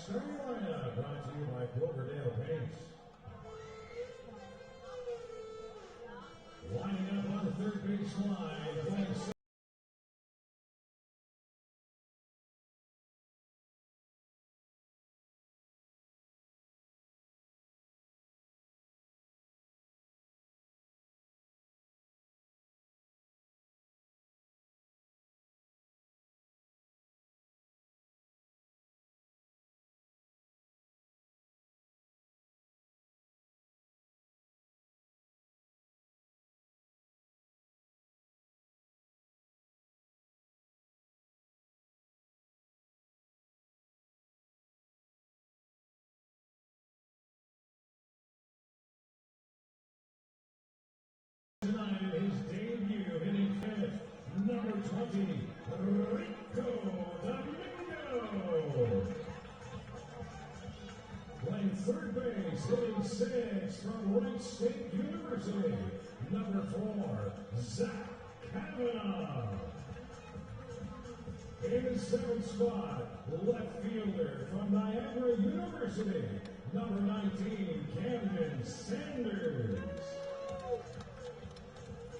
starting lineup brought to you by Cloverdale Paints. Lining up on the third base line, playing tonight in his debut, hitting fifth, number 20, Rico Domingo. Playing third base, hitting sixth from Wright State University, number 4, Zach Kavanaugh. In the seventh spot, left fielder from Niagara University, number 19, Camden Sanders.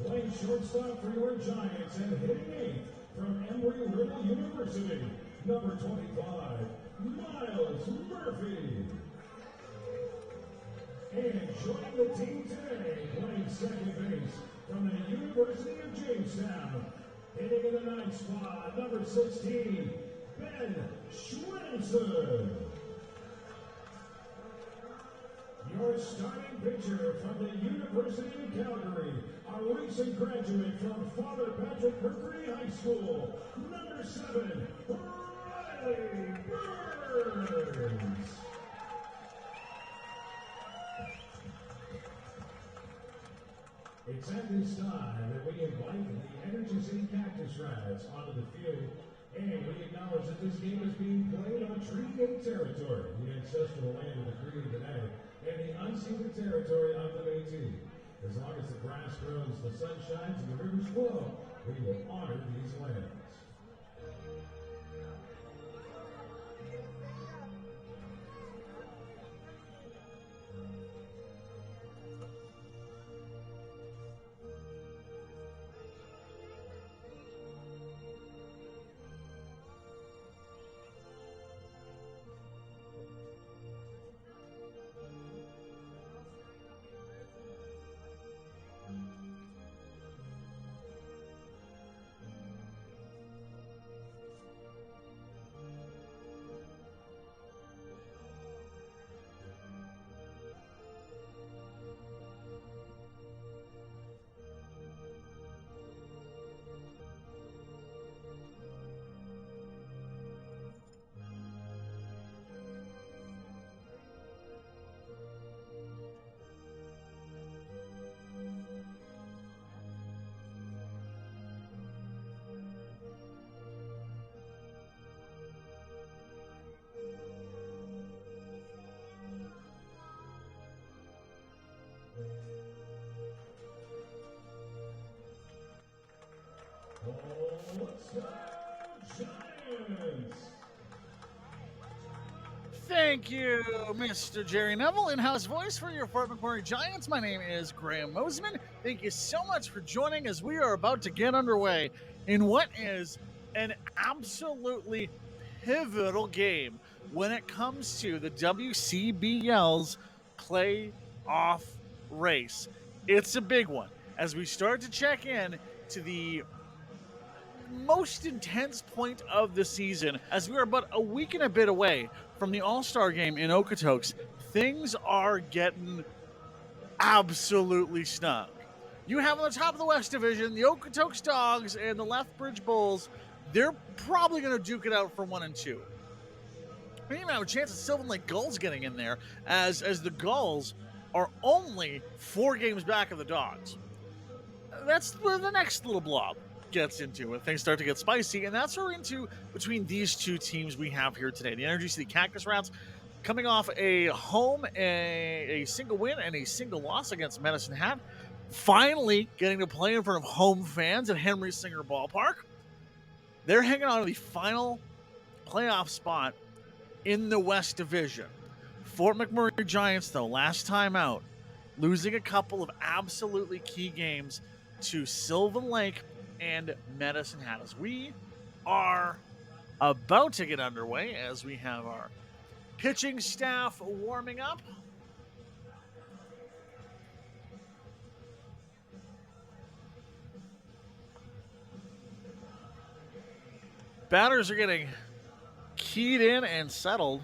Playing shortstop for your Giants and hitting eighth from Embry-Riddle University, number 25, Miles Murphy. And joining the team today, playing second base from the University of Jamestown, hitting in the ninth spot, number 16, Ben Schwenson. Your starting pitcher from the University of Calgary, a recent graduate from Father Patrick Perpery High School, number 7, Riley Burns. It's at this time that we invite the Energy City Cactus Rats onto the field, and we acknowledge that this game is being played on Treaty territory, the ancestral land of the Cree today, and the unceded territory of the Métis. As long as the grass grows, the sun shines, and the rivers flow, we will honor these lands. Let's go, Giants! Thank you, Mr. Jerry Neville, in-house voice for your Fort McMurray Giants. My name is Graham Mosman. Thank you so much for joining as we are about to get underway in what is an absolutely pivotal game when it comes to the WCBL's playoff race. It's a big one as we start to check in to the most intense point of the season, as we are about a week and a bit away from the All-Star game in Okotoks. Things are getting absolutely snug. You have on the top of the West Division the Okotoks Dogs and the Lethbridge Bulls. They're probably going to duke it out for 1 and 2. We even have a chance of Sylvan Lake Gulls getting in there, as the Gulls are only 4 games back of the Dogs. That's where the next little blob gets into when things start to get spicy, and that's what we're into between these two teams we have here today. The Energy City Cactus Rats coming off a single win and a single loss against Medicine Hat, finally getting to play in front of home fans at Henry Singer Ballpark. They're hanging on to the final playoff spot in the West Division. Fort McMurray Giants, though, last time out, losing a couple of absolutely key games to Sylvan Lake and Medicine Hat. As we are about to get underway, as we have our pitching staff warming up. Batters are getting keyed in and settled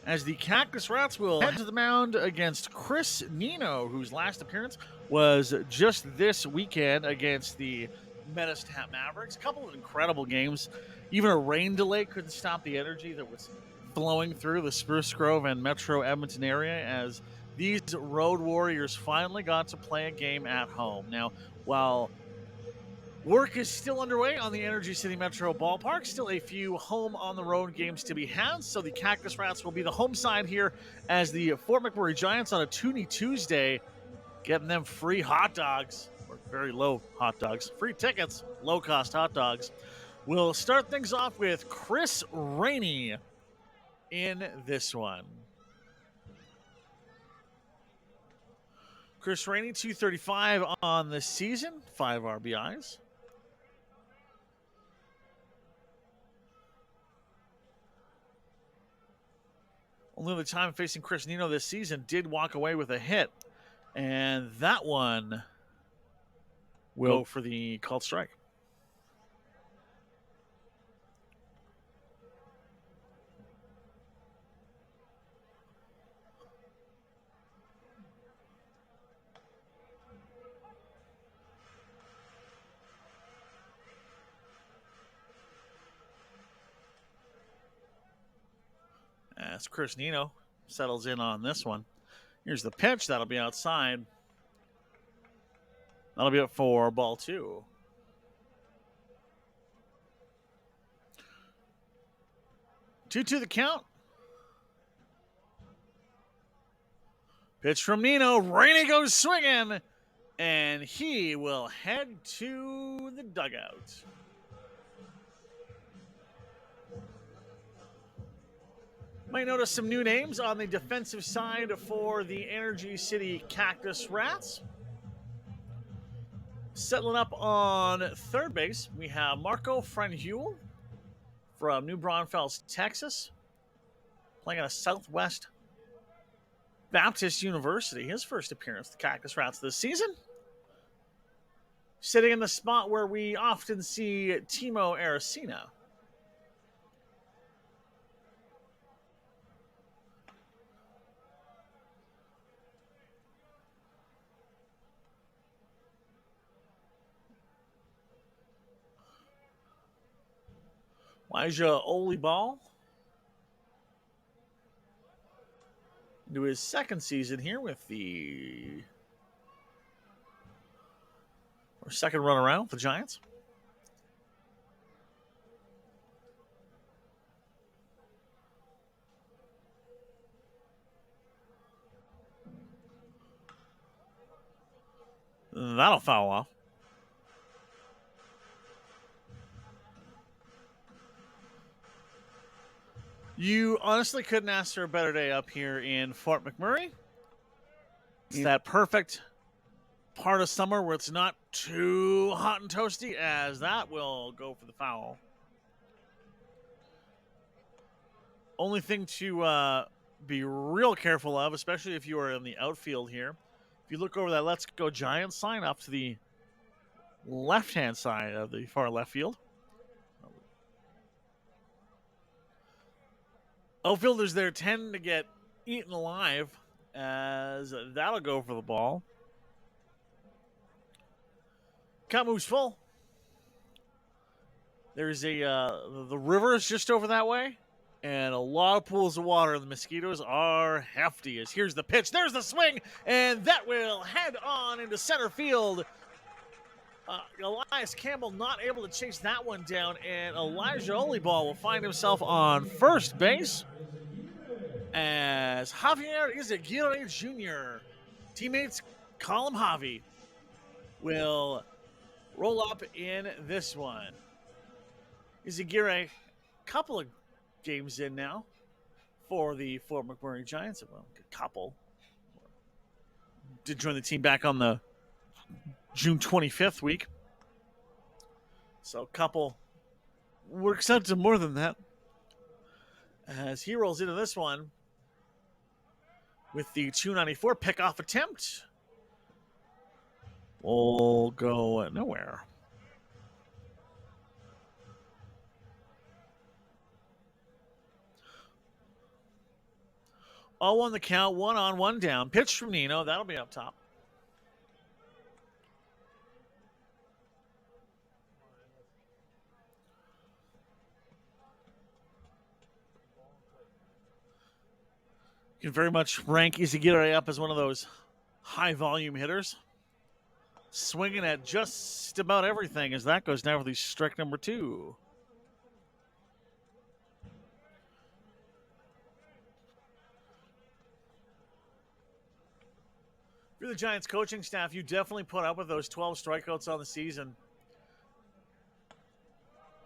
as the Cactus Rats will head to the mound against Chris Nino, whose last appearance was just this weekend against the Medicine Hat Mavericks. A couple of incredible games. Even a rain delay couldn't stop the energy that was flowing through the Spruce Grove and Metro Edmonton area as these Road Warriors finally got to play a game at home. Now, while work is still underway on the Energy City Metro Ballpark. Still a few home on the road games to be had. So the Cactus Rats will be the home side here as the Fort McMurray Giants on a Toonie Tuesday, getting them free hot dogs, or very low hot dogs, free tickets, low-cost hot dogs. We'll start things off with Chris Rainey in this one. Chris Rainey, 235 on the season, 5 RBIs. Only other time facing Chris Nino this season did walk away with a hit, and that one will go for the called strike. As Chris Nino settles in on this one. Here's the pitch. That'll be outside. That'll be up for ball 2. Two the count. Pitch from Nino. Rainey goes swinging, and he will head to the dugout. Might notice some new names on the defensive side for the Energy City Cactus Rats. Settling up on third base, we have Marco Frenhuel from New Braunfels, Texas, playing at a Southwest Baptist University. His first appearance with the Cactus Rats this season. Sitting in the spot where we often see Timo Aracena. Elijah Oliball into his second season here with second run around with the Giants. That'll foul off. You honestly couldn't ask for a better day up here in Fort McMurray. It's that perfect part of summer where it's not too hot and toasty, as that will go for the foul. Only thing to be real careful of, especially if you are in the outfield here, if you look over that Let's Go Giants sign up to the left-hand side of the far left field, outfielders there tend to get eaten alive, as that'll go for the ball. Cut moves full. There's the river is just over that way, and a lot of pools of water. The mosquitoes are hefty. As here's the pitch, there's the swing, and that will head on into center field. Elias Campbell not able to chase that one down, and Elijah Oliball will find himself on first base as Javier Izaguirre Jr., teammates call him Javi, will roll up in this one. Izagirre, a couple of games in now for the Fort McMurray Giants. Well, a couple. Did join the team back on the June 25th week. So a couple works out to more than that. As he rolls into this one with the 294 pickoff attempt. Will go nowhere. All on the count, 1 on, 1 down. Pitch from Nino. That'll be up top. You can very much rank Izagirre up as one of those high-volume hitters. Swinging at just about everything as that goes down for the strike number 2. If you're the Giants coaching staff, you definitely put up with those 12 strikeouts on the season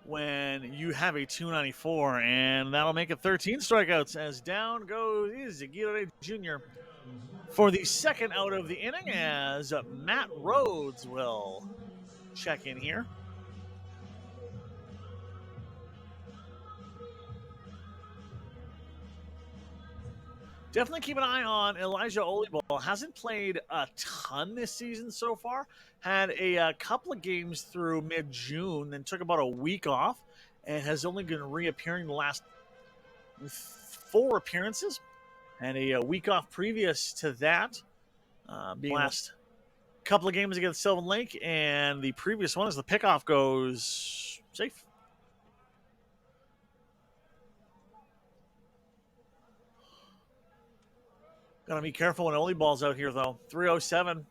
when you have a 294, and that'll make it 13 strikeouts as down goes Izagirre Jr. for the second out of the inning as Matt Rhodes will check in here. Definitely keep an eye on Elijah Olibol. Hasn't played a ton this season so far. Had a couple of games through mid-June, then took about a week off, and has only been reappearing the last 4 appearances. And a week off previous to that, being last couple of games against Sylvan Lake, and the previous one as the pickoff goes safe. Gotta be careful when Oliball's out here, though. 307.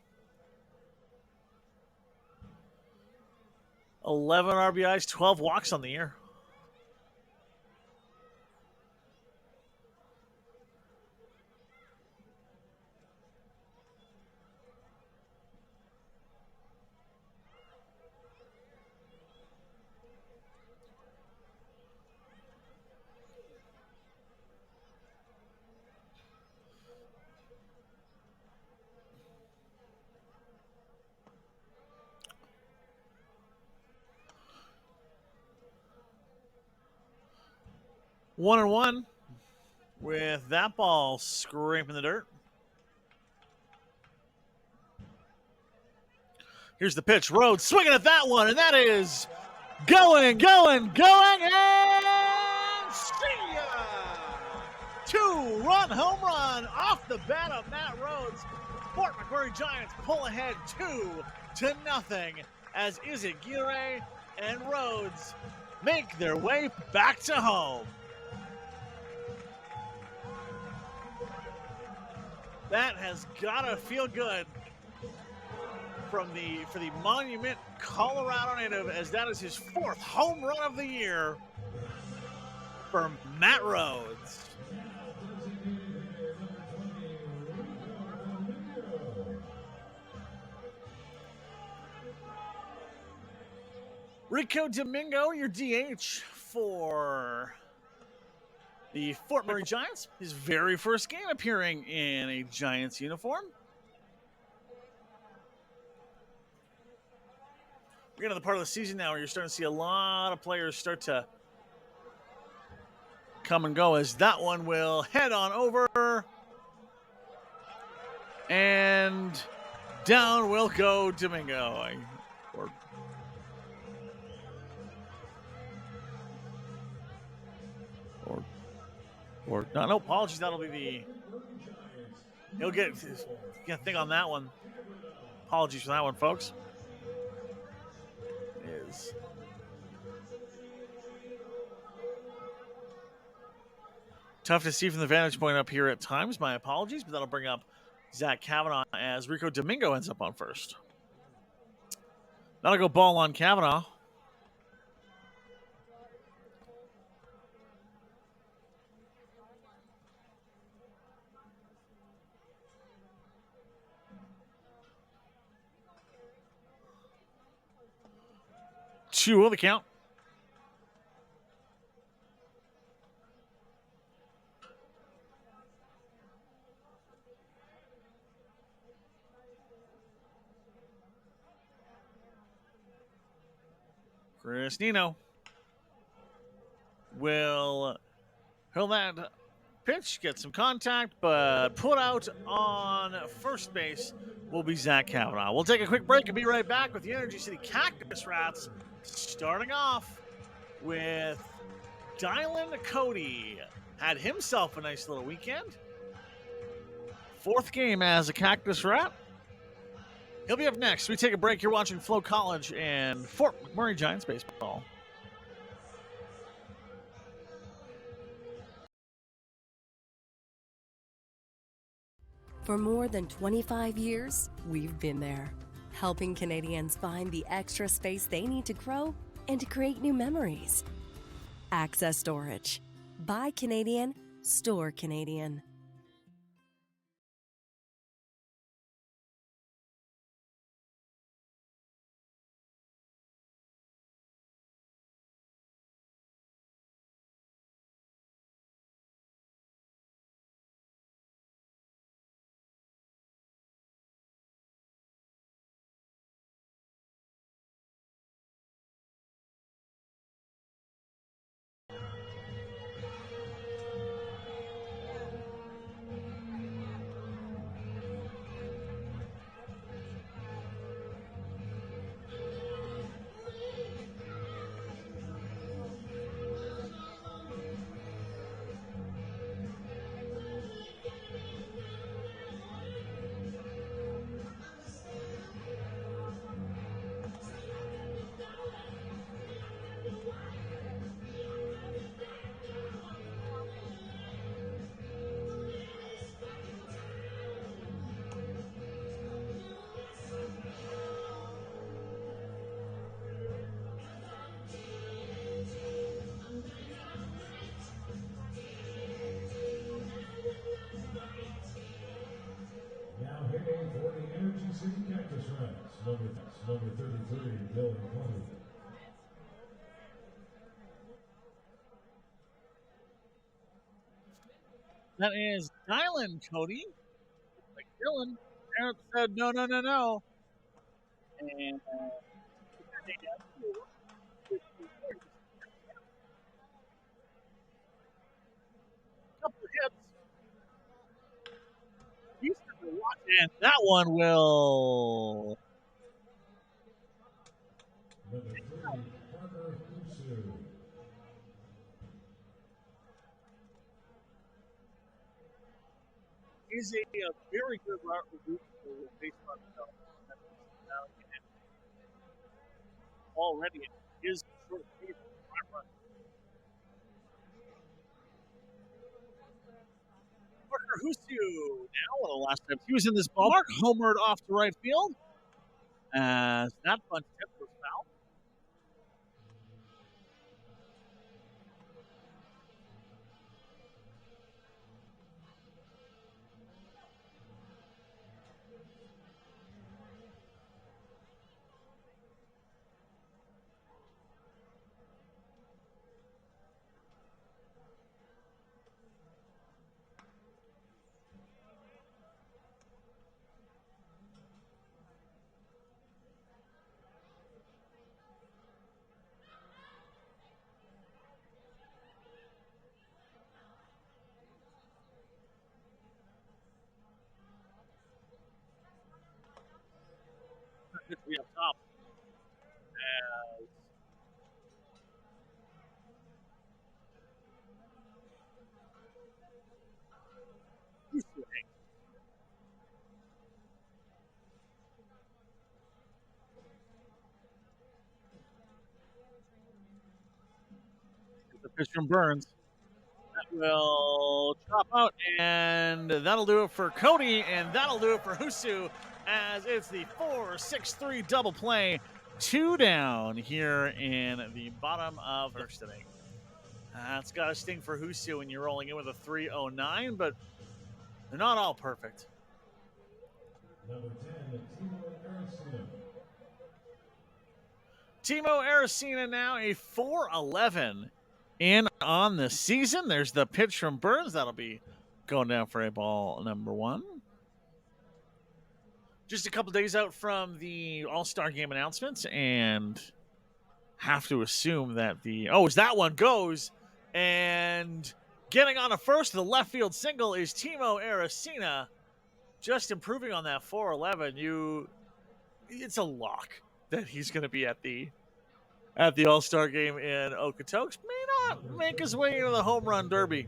11 RBIs, 12 walks on the year. One and one with that ball scraping the dirt. Here's the pitch. Rhodes swinging at that one, and that is going, and see ya! 2-run home run off the bat of Matt Rhodes. Fort McMurray Giants pull ahead 2-0 as Izagirre and Rhodes make their way back to home. That has gotta feel good for the Monument, Colorado native, as that is his 4th home run of the year for Matt Rhodes. Rico Domingo, your DH for the Fort McMurray Giants, his very first game appearing in a Giants uniform. We're getting to the part of the season now where you're starting to see a lot of players start to come and go, as that one will head on over. And down will go Domingo. No, apologies. That'll be the. He'll get a thing on that one. Apologies for that one, folks. It is tough to see from the vantage point up here at times. My apologies, but that'll bring up Zach Kavanaugh as Rico Domingo ends up on first. That'll go ball on Kavanaugh. Two on the count. Chris Nino will hurl that pitch, get some contact, but put out on first base will be Zach Kavanaugh. We'll take a quick break and be right back with the Energy City Cactus Rats, starting off with Dylan Cody. Had himself a nice little weekend. 4th game as a Cactus Rat. He'll be up next. We take a break. You're watching FloCollege and Fort McMurray Giants baseball. For more than 25 years, we've been there, helping Canadians find the extra space they need to grow and to create new memories. Access Storage. Buy Canadian, store Canadian. Now hitting for the Energy City Cactus Rats, number 33, Dylan Cody. That is Dylan Cody. Like Dylan, Eric said no, no, no, no. And couple of hits. And that one will. Number 3, Parker Husu. He's a very good baseball himself. Already is short base. Parker Husu now one of the last times he was in this ballpark, homered off to right field. As that bunt tip was foul. Good to be up top. As Husu hangs. The pitch from Burns. That will drop out, and that'll do it for Cody, and that'll do it for Husu, as it's the 4-6-3 double play. 2 down here in the bottom of first inning. That's got a sting for Husu when you're rolling in with a 309, but they're not all perfect. Number 10, Timo Aracena now a 4-11 in on the season. There's the pitch from Burns. That'll be going down for a ball number 1. Just a couple days out from the All-Star Game announcements, and have to assume that as that one goes, and getting on a first to the left field single is Timo Aracena, just improving on that 411. It's a lock that he's going to be at the All-Star game in Okotoks. May not make his way into the home run derby.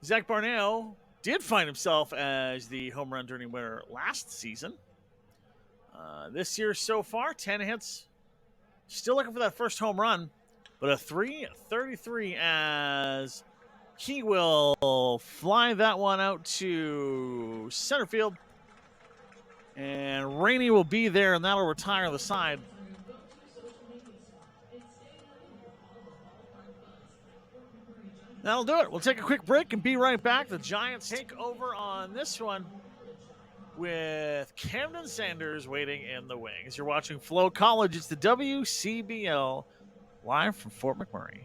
Zach Barneo did find himself as the home run derby winner last season. This year so far, 10 hits. Still looking for that first home run, but a .333 as he will fly that one out to center field. And Rainey will be there, and that'll retire the side. That'll do it. We'll take a quick break and be right back. The Giants take over on this one with Camden Sanders waiting in the wings. You're watching FloCollege. It's the WCBL live from Fort McMurray.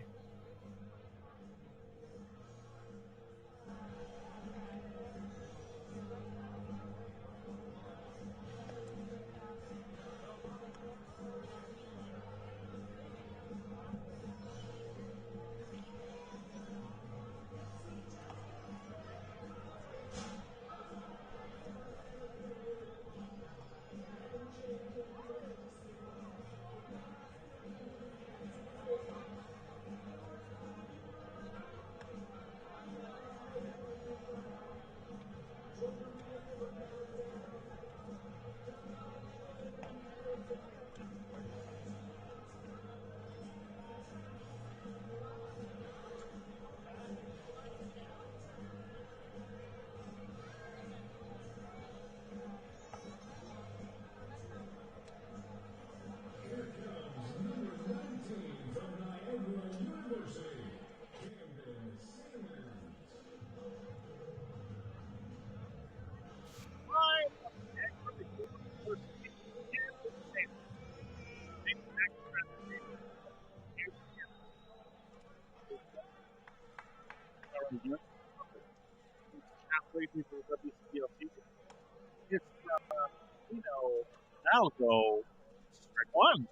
Halfway through the WCBL season. It's, that'll go strike one.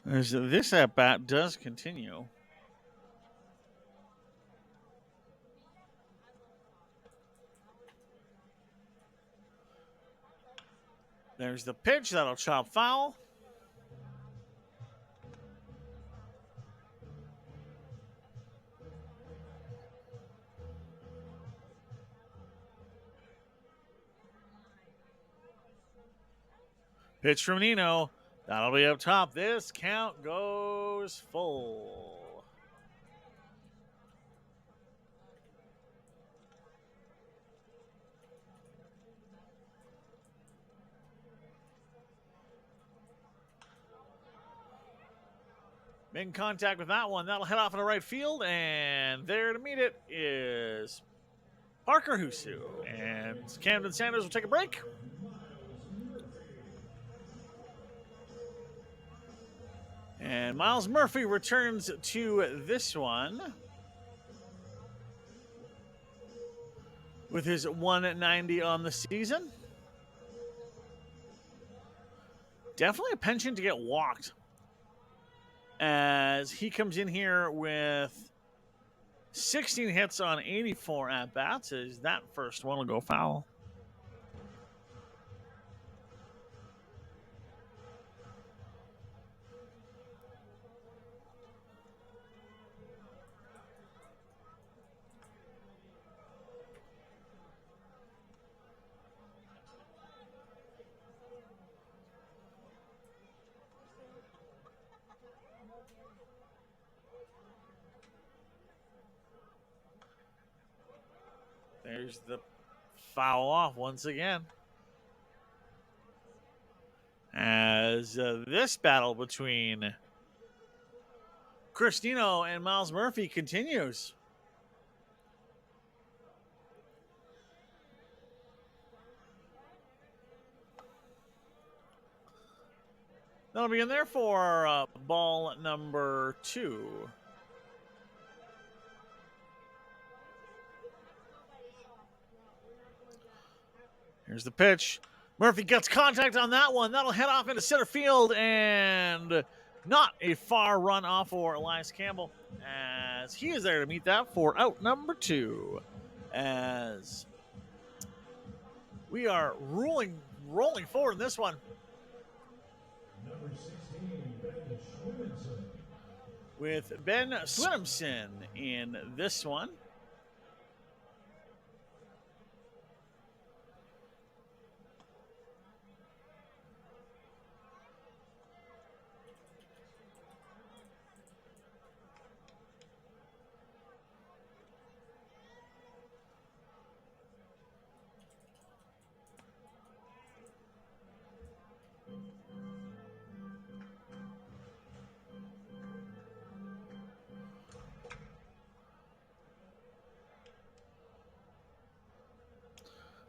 This at bat does continue. There's the pitch that'll chop foul. Pitch from Nino. That'll be up top. This count goes full. Making contact with that one. That'll head off in the right field. And there to meet it is Parker Husu. And Camden Sanders will take a break. And Miles Murphy returns to this one with his 190 on the season. Definitely a penchant to get walked, as he comes in here with 16 hits on 84 at-bats, as that first one will go foul. There's the foul off once again. As this battle between Christino and Miles Murphy continues. That'll be in there for ball number 2. Here's the pitch. Murphy gets contact on that one. That'll head off into center field, and not a far run off for Elias Campbell, as he is there to meet that for out number 2. As we are rolling forward in this one. Number 16, Ben Schwimmenson. With Ben Swinimson in this one.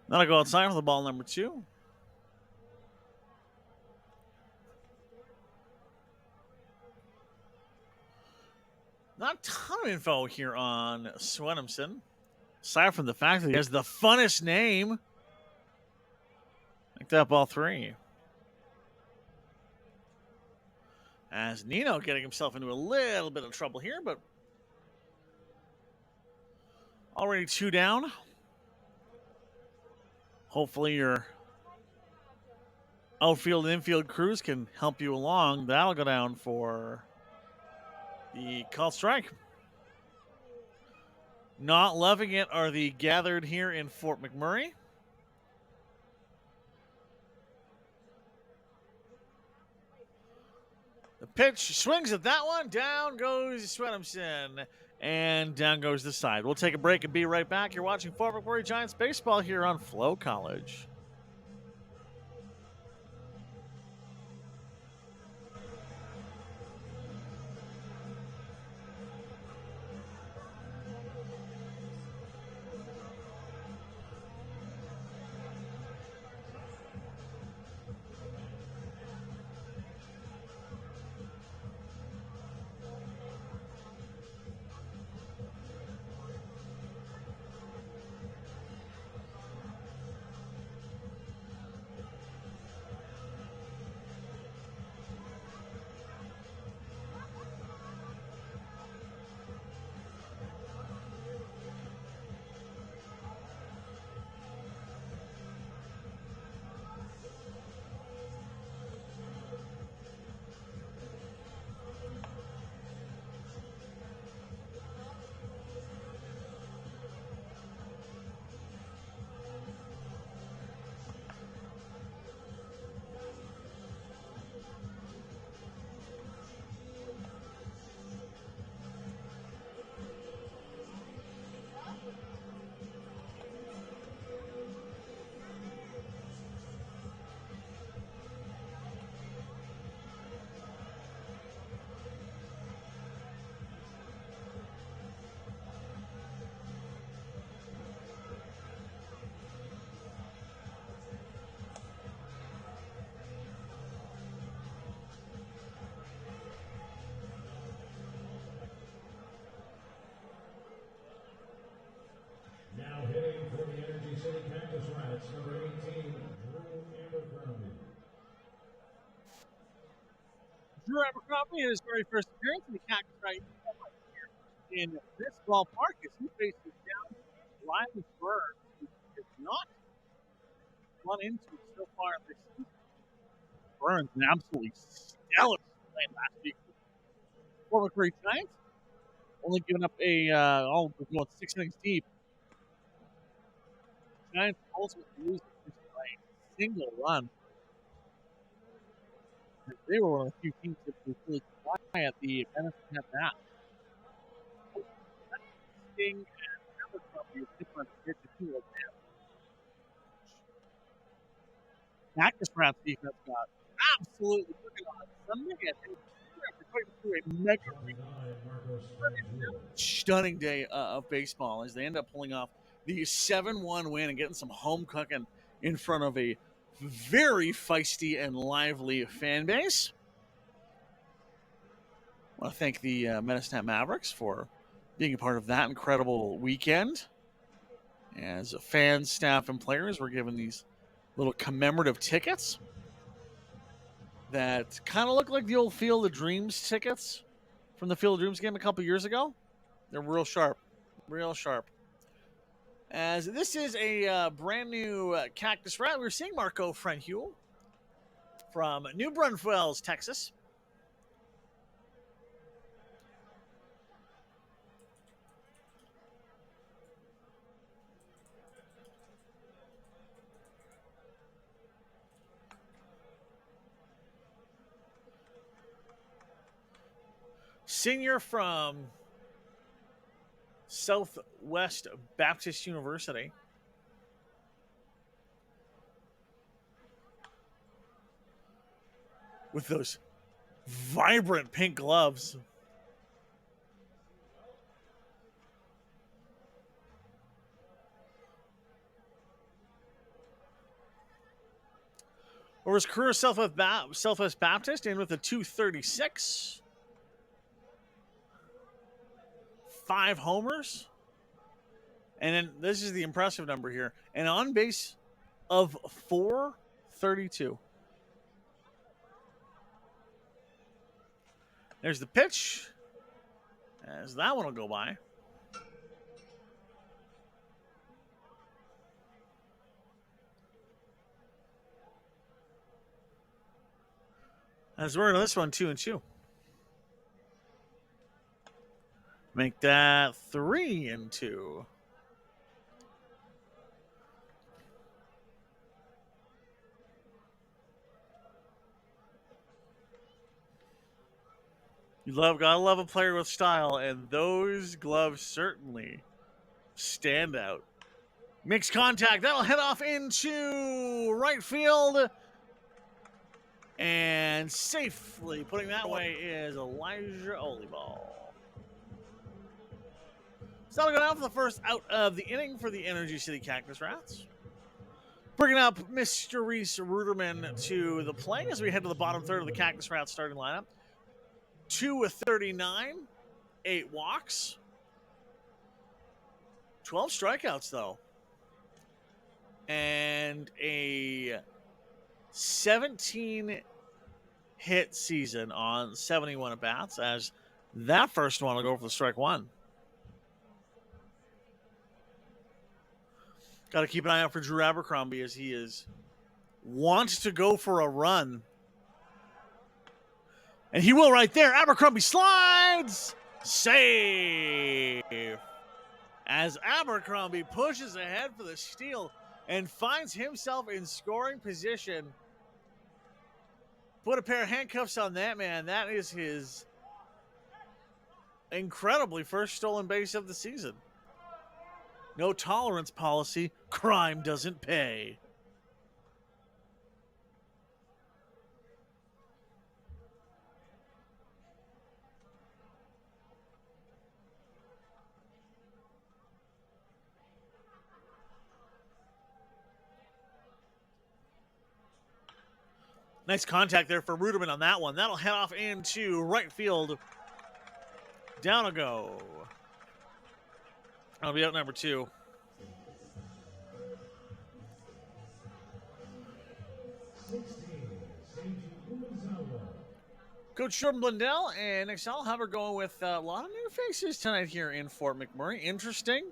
That'll go outside for the ball number 2. Not a ton of info here on Swenimson, aside from the fact that he has the funnest name. Like that, ball 3. As Nino getting himself into a little bit of trouble here, but already 2 down. Hopefully your outfield and infield crews can help you along. That'll go down for the called strike. Not loving it are the gathered here in Fort McMurray. The pitch swings at that one. Down goes Swenimson. And down goes the side. We'll take a break and be right back. You're watching Fort McMurray Giants baseball here on FloCollege. Now hitting for the Energy City Cactus Rats, number 18, Drew Abercrombie. Drew Abercrombie in his very first appearance in the Cactus right here in this ballpark as he faces down Riley Burns, who has not run into it so far this season. Burns, an absolutely stellar play last week. Former Great Giants, only giving up going 6 innings deep. Giants ultimately losing just by a single run. They were one of the few teams that was really quiet at the benefit of that. Sting and Abercrombie is different pitches Cactus Rats defense got absolutely looking on Sunday, and they're going through a mega 29, Marcos Franjul. stunning day of baseball as they end up pulling off the 7-1 win and getting some home cooking in front of a very feisty and lively fan base. I want to thank the Medicine Hat Mavericks for being a part of that incredible weekend. As fans, staff, and players were given these little commemorative tickets that kind of look like the old Field of Dreams tickets from the Field of Dreams game a couple years ago. They're real sharp, real sharp. As this is a brand new Cactus Rat, we're seeing Marco Franjul from New Braunfels, Texas. Senior from Southwest Baptist University. With those vibrant pink gloves. Over his career, Southwest Baptist, in with a 236. 5 homers. And then this is the impressive number here. An on base of 432. There's the pitch. As that one will go by. As we're on this one 2-2. Make that 3-2. Gotta love a player with style, and those gloves certainly stand out. Makes contact. That'll head off into right field. And safely putting that away is Elijah Oliball. So that'll go down for the first out of the inning for the Energy City Cactus Rats. Bringing up Mr. Reese Ruderman to the play as we head to the bottom third of the Cactus Rats starting lineup. 2-39, 8 walks, 12 strikeouts though, and a 17 hit season on 71 at bats. As that first one will go for the strike one. Got to keep an eye out for Drew Abercrombie as he wants to go for a run. And he will right there. Abercrombie slides. Save. As Abercrombie pushes ahead for the steal and finds himself in scoring position. Put a pair of handcuffs on that man. That is his incredibly first stolen base of the season. No tolerance policy. Crime doesn't pay. Nice contact there for Ruderman on that one. That'll head off into right field. Down a go. I'll be out number 2. Coach Jordan Blundell and Nick Salhaber going with a lot of new faces tonight here in Fort McMurray. Interesting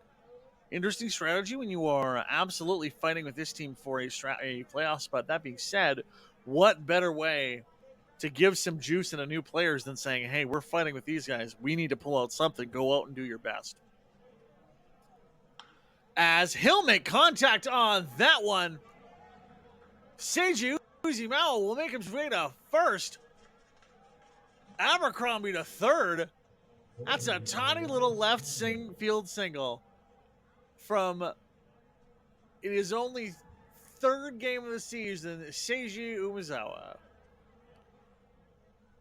strategy when you are absolutely fighting with this team for a playoff spot. That being said, what better way to give some juice into new players than saying, hey, we're fighting with these guys. We need to pull out something. Go out and do your best. As he'll make contact on that one. Seiji Uzumao will make his way to first. Abercrombie to third. That's a tiny little left field single from It is only third game of the season, Seiji Umezawa,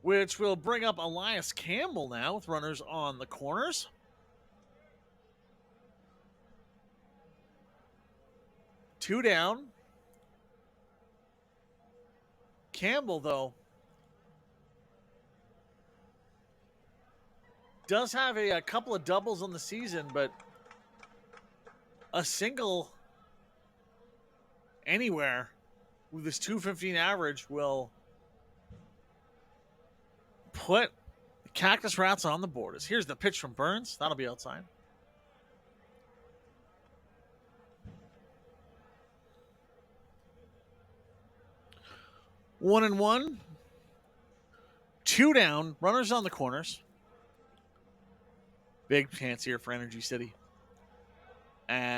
which will bring up Elias Campbell now with runners on the corners. Two down. Campbell, though, does have a couple of doubles on the season, but a single anywhere with this 215 average will put the Cactus Rats on the board. Here's the pitch from Burns. That'll be outside. One and one. Two down. Runners on the corners. Big chance here for Energy City. As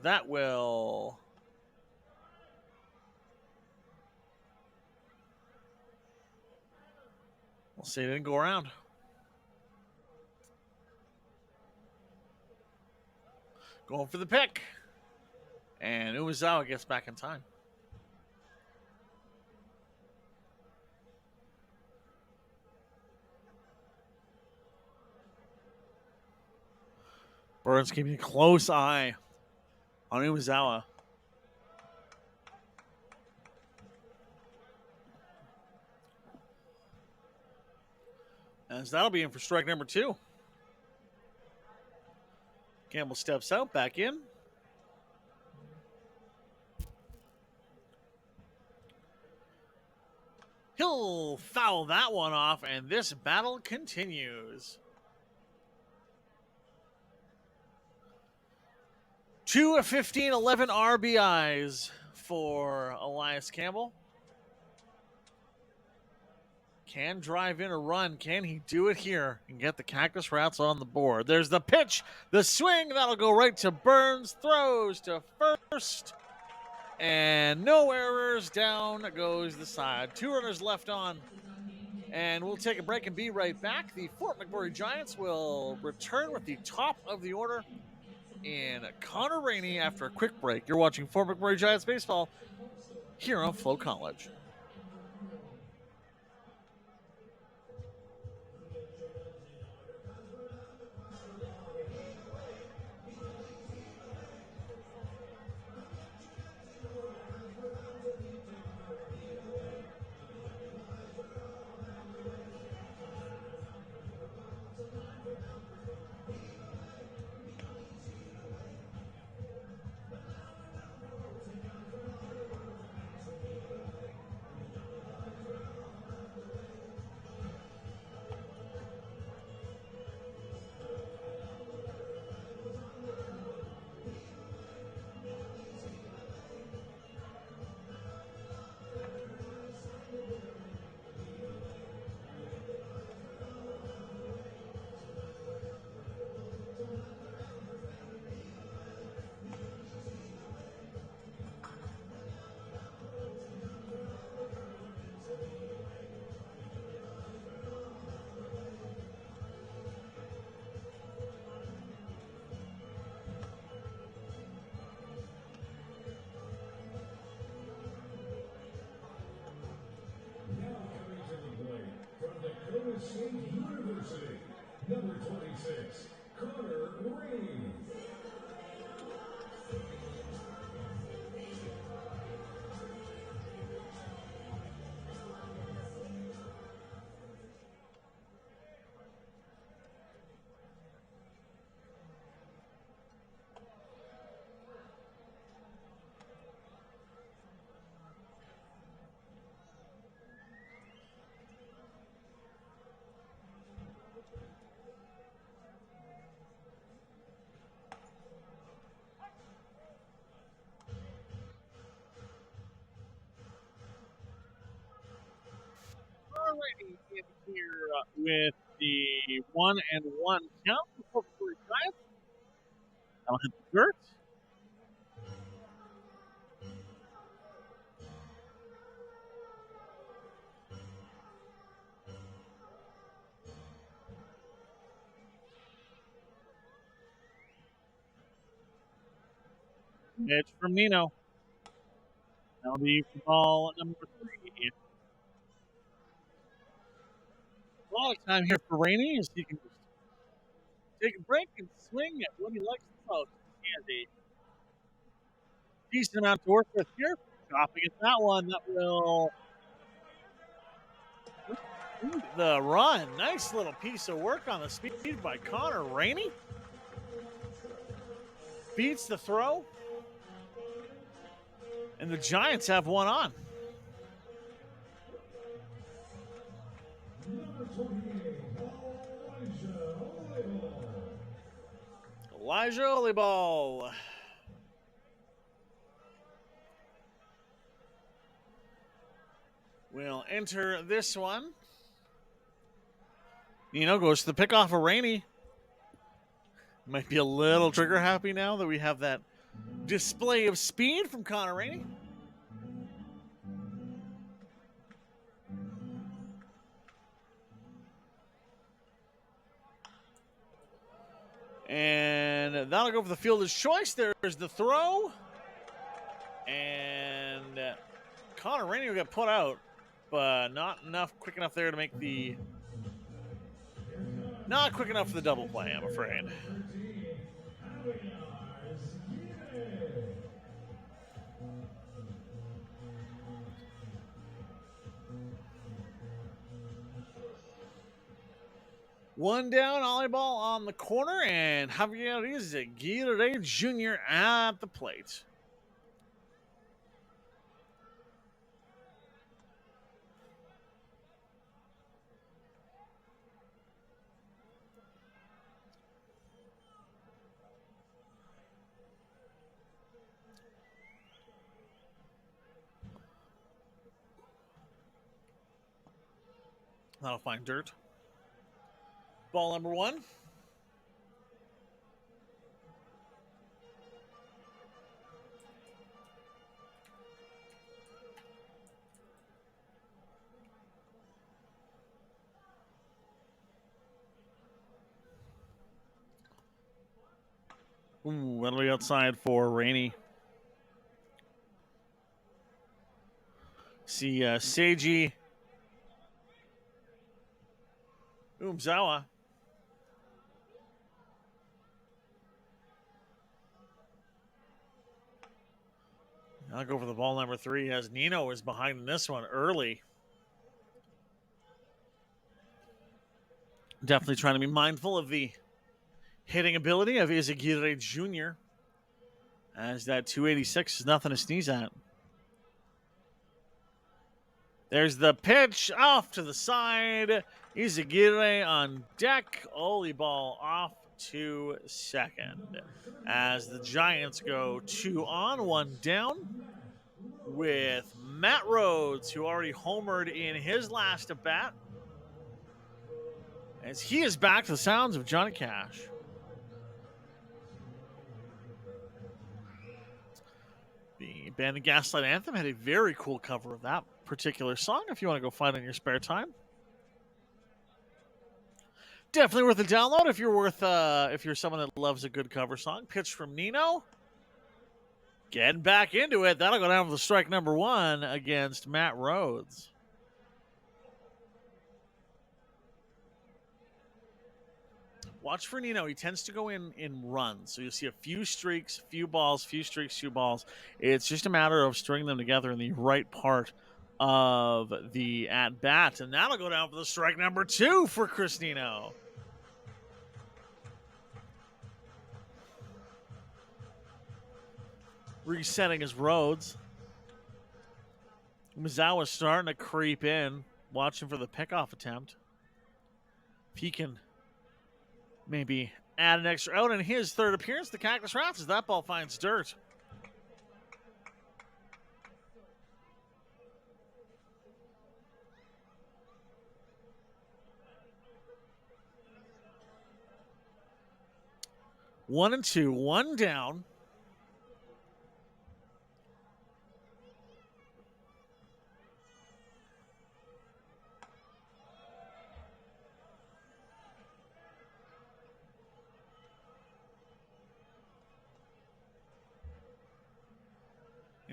that will... We'll see. It didn't go around. Going for the pick. And Umezawa gets back in time. Burns keeping a close eye on Umezawa. As that'll be in for strike number 2. Campbell steps out, back in. He'll foul that one off, and this battle continues. 2 of 15, 11 RBIs for Elias Campbell. Can drive in a run. Can he do it here and get the Cactus Rats on the board? There's the pitch, the swing. That'll go right to Burns. Throws to first. And no errors. Down goes the side. 2 runners left on. And we'll take a break and be right back. The Fort McMurray Giants will return with the top of the order in Connor Rainey after a quick break. You're watching Fort McMurray Giants baseball here on FloCollege. State University, number 26, Connor Rainey. Already in here with the 1-1 count for the Giants. I'll hit the dirt. Pitch from Nino. That'll be for ball number 3. Ball time here for Rainey as he can just take a break and swing at what he likes the most. He has a decent amount to work with here. Dropping at that one. That will the run. Nice little piece of work on the speed by Connor Rainey. Beats the throw. And the Giants have one on. Elijah Oliball. Will enter this one. Nino goes to the pickoff of Rainey. Might be a little trigger happy now that we have that display of speed from Connor Rainey. And that'll go for the fielder's choice. There's the throw. And Connor Rainey will get put out, but not quick enough there to make the... Not quick enough for the double play, I'm afraid. One down, Oliball on the corner, and Javier Aguirre Jr. at the plate. That'll find dirt. Ball number 1. Ooh, that'll be outside for Rainey. See Seiji Umzawa. I'll go for the ball number 3 as Nino is behind in this one early. Definitely trying to be mindful of the hitting ability of Izaguirre Jr. as that 286 is nothing to sneeze at. There's the pitch off to the side. Izaguirre on deck. Oliball off to second. As the Giants go 2 on, 1 down. With Matt Rhodes, who already homered in his last at bat. As he is back to the sounds of Johnny Cash. The band The Gaslight Anthem had a very cool cover of that particular song if you want to go find it in your spare time. Definitely worth a download if you're someone that loves a good cover song. Pitch from Nino. Getting back into it. That'll go down for the strike number 1 against Matt Rhodes. Watch for Nino. He tends to go in runs. So you'll see a few streaks, few balls, few streaks, few balls. It's just a matter of stringing them together in the right part of the at-bat. And that'll go down for the strike number 2 for Chris Nino. Resetting his Rhodes. Mizawa's starting to creep in, watching for the pickoff attempt. If he can maybe add an extra out in his third appearance, the Cactus Rats, as that ball finds dirt. One and two, 1 down.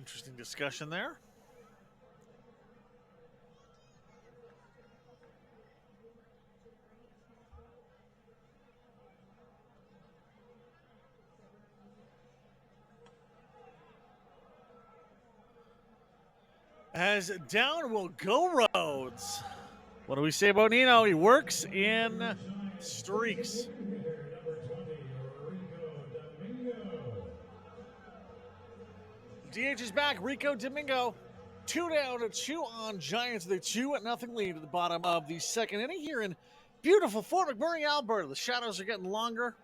Interesting discussion there. As down will go Rhodes. What do we say about Nino? He works in streaks. DH is back. Rico Domingo. 2 down, 2 on Giants. The 2-0 lead at the bottom of the second inning here in beautiful Fort McMurray, Alberta. The shadows are getting longer.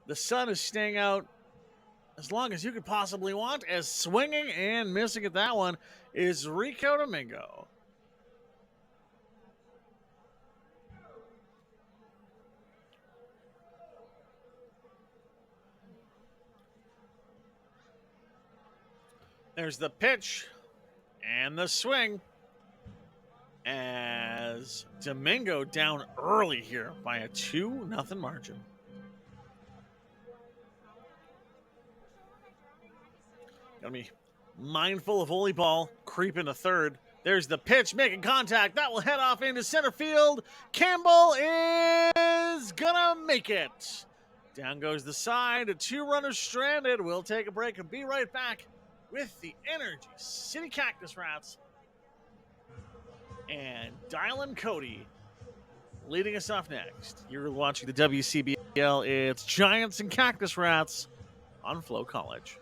The sun is staying out as long as you could possibly want, as swinging and missing at that one is Rico Domingo. There's the pitch and the swing as Domingo down early here by a 2-0 margin. Gotta be mindful of Holy Ball creeping to third. There's the pitch making contact. That will head off into center field. Campbell is gonna make it. Down goes the side. 2 runners stranded. We'll take a break and be right back with the Energy City Cactus Rats and Dylan Cody leading us off next. You're watching the WCBL. It's Giants and Cactus Rats on FloCollege.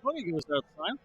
Cody goes outside.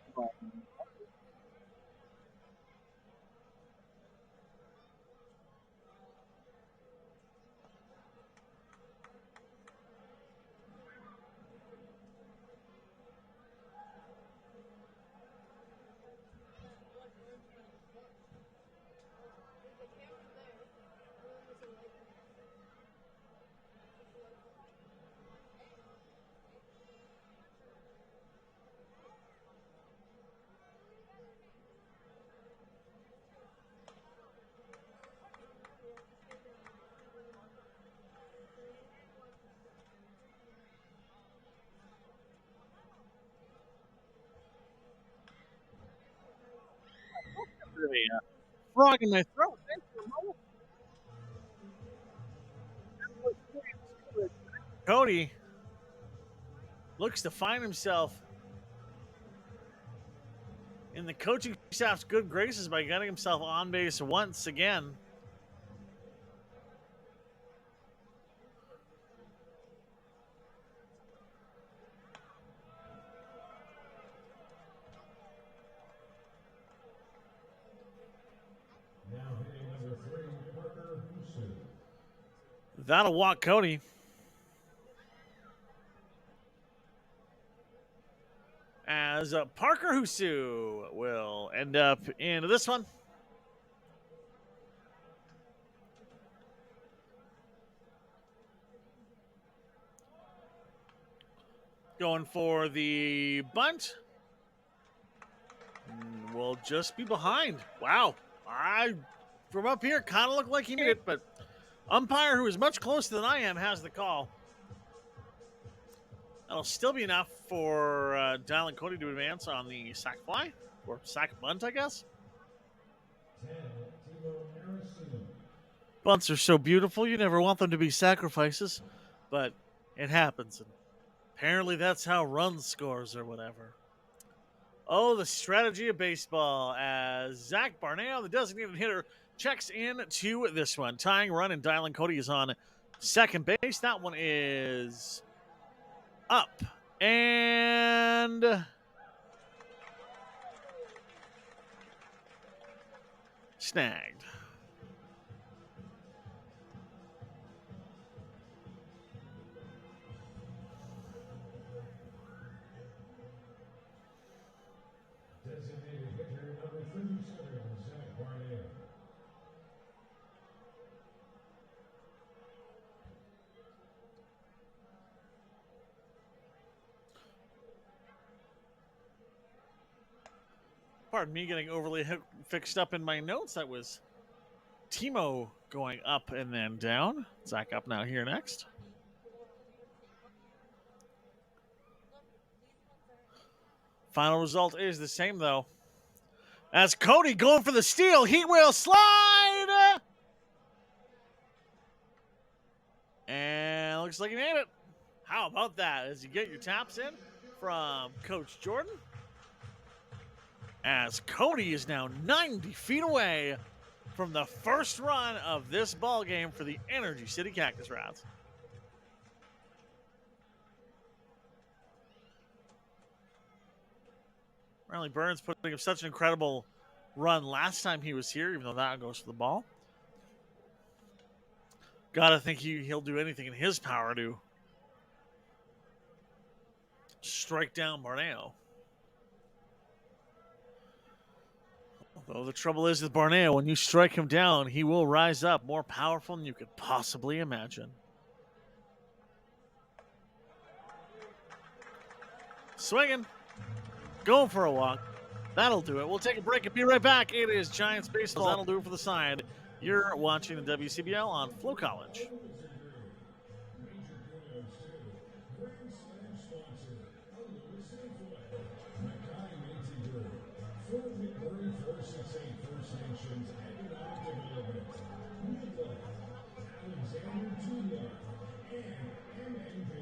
A frog in my throat. Cody looks to find himself in the coaching staff's good graces by getting himself on base once again. Now hitting number 3, Parker Husu. That'll walk Cody. As Parker Husu will end up into this one. Going for the bunt. Will just be behind. Wow. From up here, kind of looked like he needed it, but umpire, who is much closer than I am, has the call. That'll still be enough for Dylan Cody to advance on the sac fly, or sac bunt, I guess. 10, Timo Harrison. Bunts are so beautiful, you never want them to be sacrifices, but it happens. And apparently that's how runs scores or whatever. Oh, the strategy of baseball as Zach Barneo, the designated hitter, checks in to this one. Tying run, and Dylan Cody is on second base. That one is up and snagged. Designated hitter number 37, Zach Barnett. Pardon me getting overly fixed up in my notes. That was Timo going up and then down. Zach up now here next. Final result is the same, though. As Cody going for the steal, he will slide! And looks like he made it. How about that? As you get your taps in from Coach Jordan. As Cody is now 90 feet away from the first run of this ball game for the Energy City Cactus Rats. Riley Burns putting up such an incredible run last time he was here, even though that goes for the ball. Gotta think he'll do anything in his power to strike down Barneo. Although the trouble is with Barneo, when you strike him down, he will rise up more powerful than you could possibly imagine. Swinging. Going for a walk. That'll do it. We'll take a break and be right back. It is Giants baseball. That'll do it for the side. You're watching the WCBL on FloCollege. McMurray 468 First Nations Economic Development, Nicola, Alexander Jr., and MNP.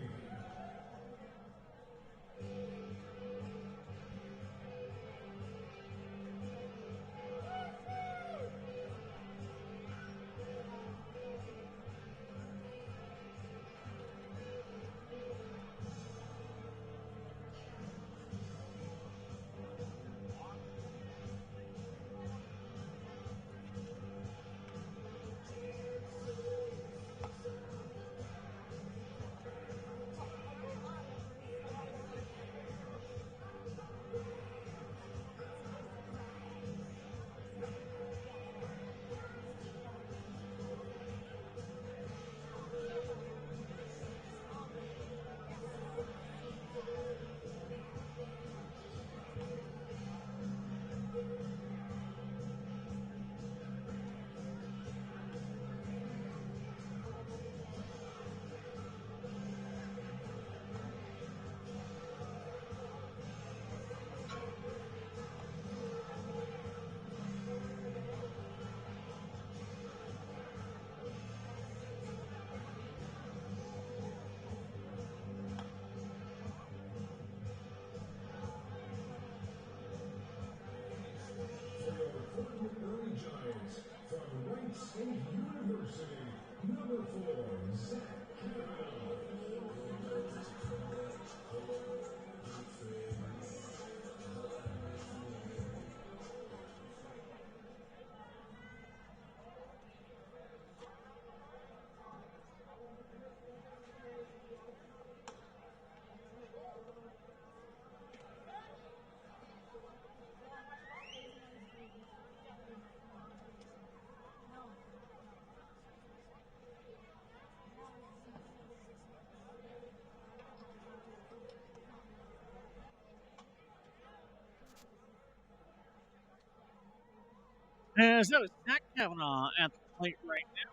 As that is Zach Kavanaugh at the plate right now.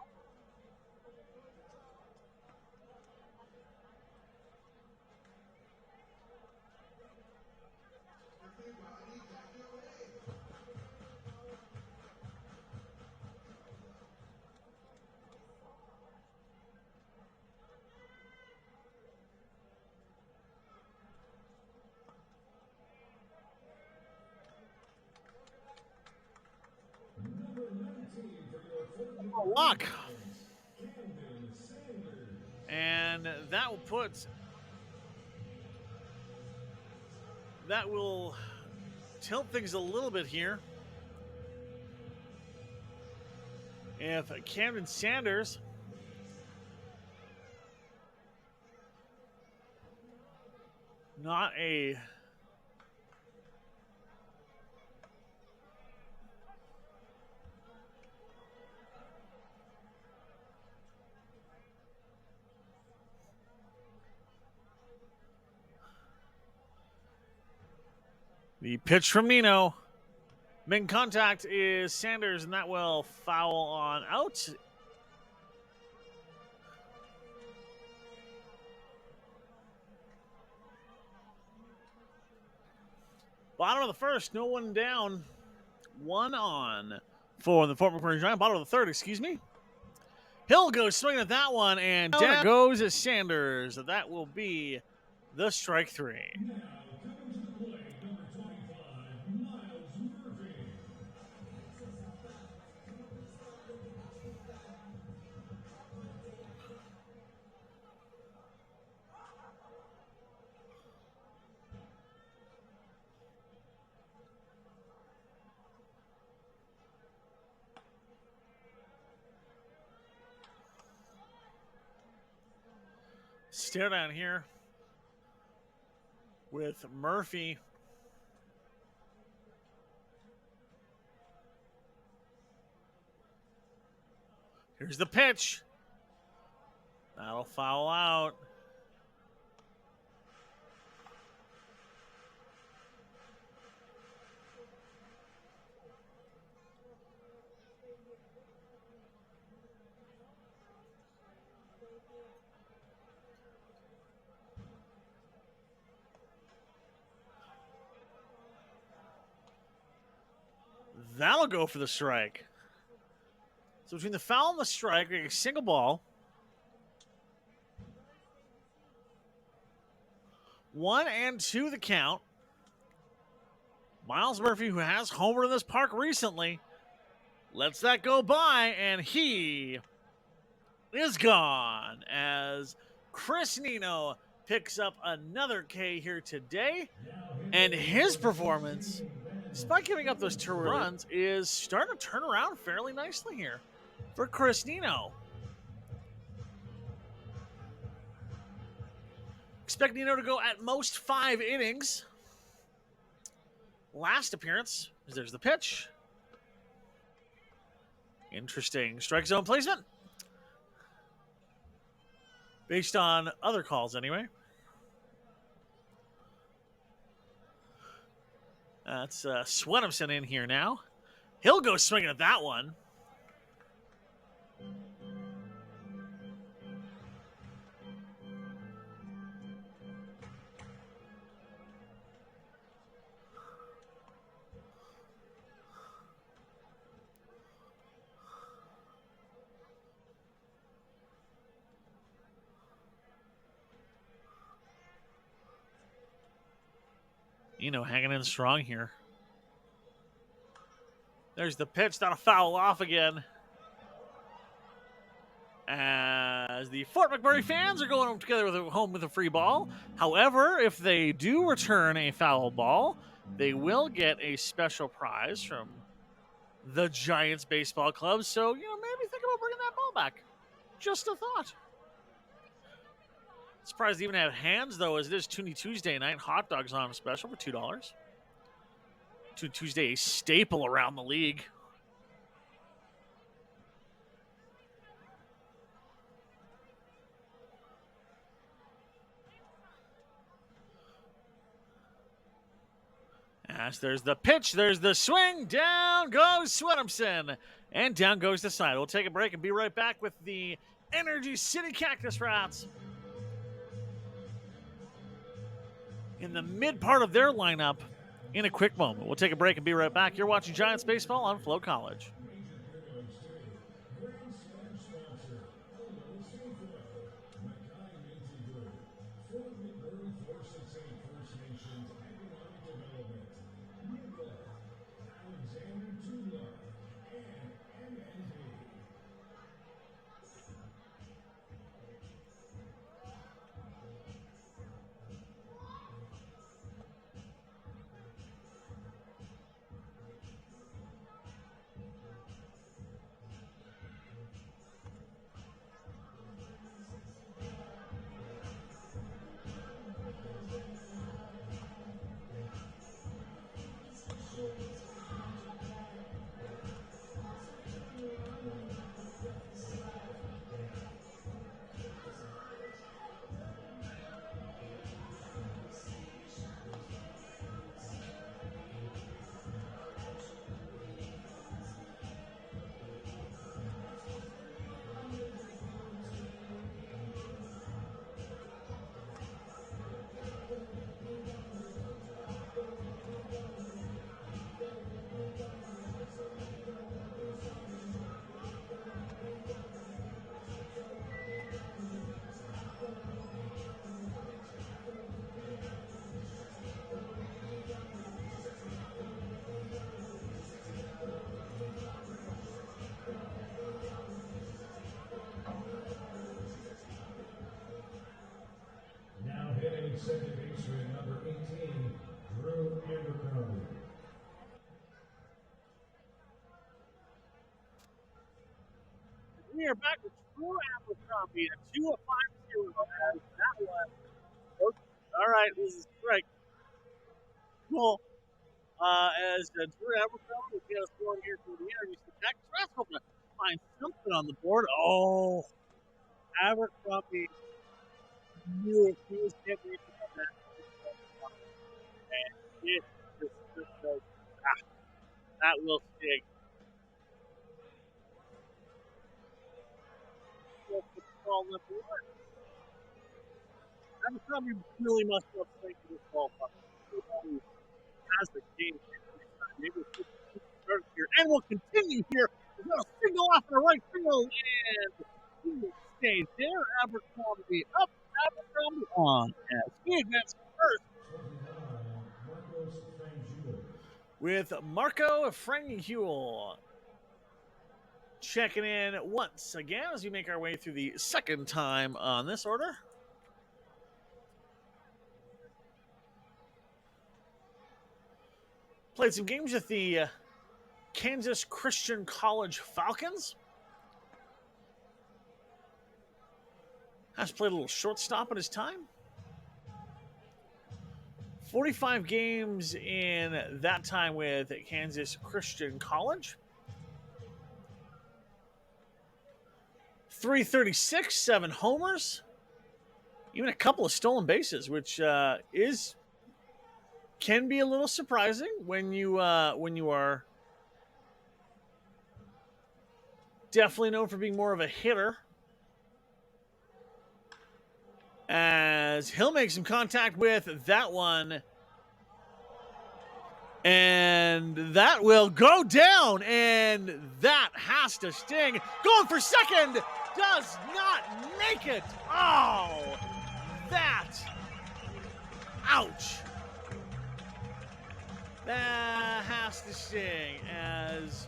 Lock. And that will tilt things a little bit here. If Camden Sanders not a the pitch from Nino. Main contact is Sanders, and that will foul on out. Bottom of the first, no one down. 1 on for the Fort McMurray Giant. Bottom of the third, excuse me. Hill goes swinging at that one, and down goes Sanders. That will be the strike 3. Stare down here with Murphy. Here's the pitch. That'll foul out. That'll go for the strike. So between the foul and the strike, a single ball. 1-2 the count. Miles Murphy, who has homered in this park recently, lets that go by, and he is gone as Chris Nino picks up another K here today. And his performance, despite giving up those 2 runs, is starting to turn around fairly nicely here for Chris Nino. Expect Nino to go at most 5 innings. Last appearance, there's the pitch. Interesting strike zone placement. Based on other calls, anyway. That's Swenemson in here now. He'll go swinging at that one. Hanging in strong here. There's the pitch. That'll foul off again. As the Fort McMurray fans are going together home with a free ball. However, if they do return a foul ball, they will get a special prize from the Giants Baseball Club. So, maybe think about bringing that ball back. Just a thought. Surprised they even have hands, though, as it is Toonie Tuesday night. Hot dogs on special for $2. Toonie Tuesday, a staple around the league. pass. There's the pitch. There's the swing. Down goes Swedemson. And down goes the side. We'll take a break and be right back with the Energy City Cactus Rats. In the mid part of their lineup in a quick moment. We'll take a break and be right back. You're watching Giants Baseball on FloCollege. Second baseman, number 18, Drew Abercrombie. We are back with Drew Abercrombie, a 2-5-0 as that one. All right, this is great. Cool. As Drew Abercrombie will get us going here through the interview. So Cactus Rats hoping to find something on the board. Oh, Abercrombie knew if he was getting into that. And it just goes, that will sting. Ball number one. Abercrombie really must have played this ball. Has the game. Maybe we'll start here and we'll continue here. We've got a single off and a right field, and he stays there. Abercrombie up, Abercrombie on as he advances first. With Marco Franghule checking in once again as we make our way through the second time on this order. Played some games with the Kansas Christian College Falcons. Has played a little shortstop in his time. 45 games in that time with Kansas Christian College. 336, 7 homers, even a couple of stolen bases, which can be a little surprising when you are definitely known for being more of a hitter. As he'll make some contact with that one. And that will go down. And that has to sting. Going for second. Does not make it. Oh, that. Ouch. That has to sting as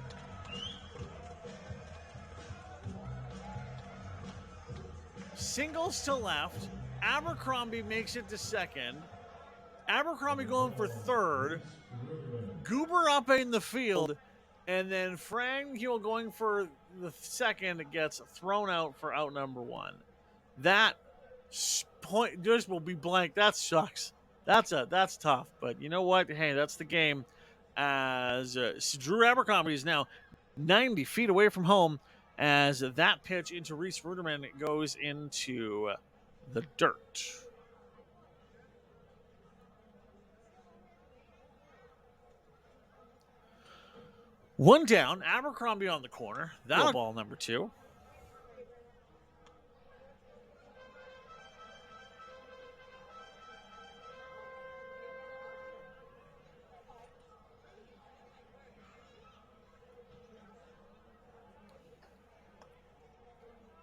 singles to left. Abercrombie makes it to second. Abercrombie going for third. Goober up in the field. And then Franghule going for the second gets thrown out for out number one. That point just will be blank. That sucks. That's tough. But you know what? Hey, that's the game. As Drew Abercrombie is now 90 feet away from home as that pitch into Reese Ruderman goes into the dirt. One down, Abercrombie on the corner. That'll ball number 2.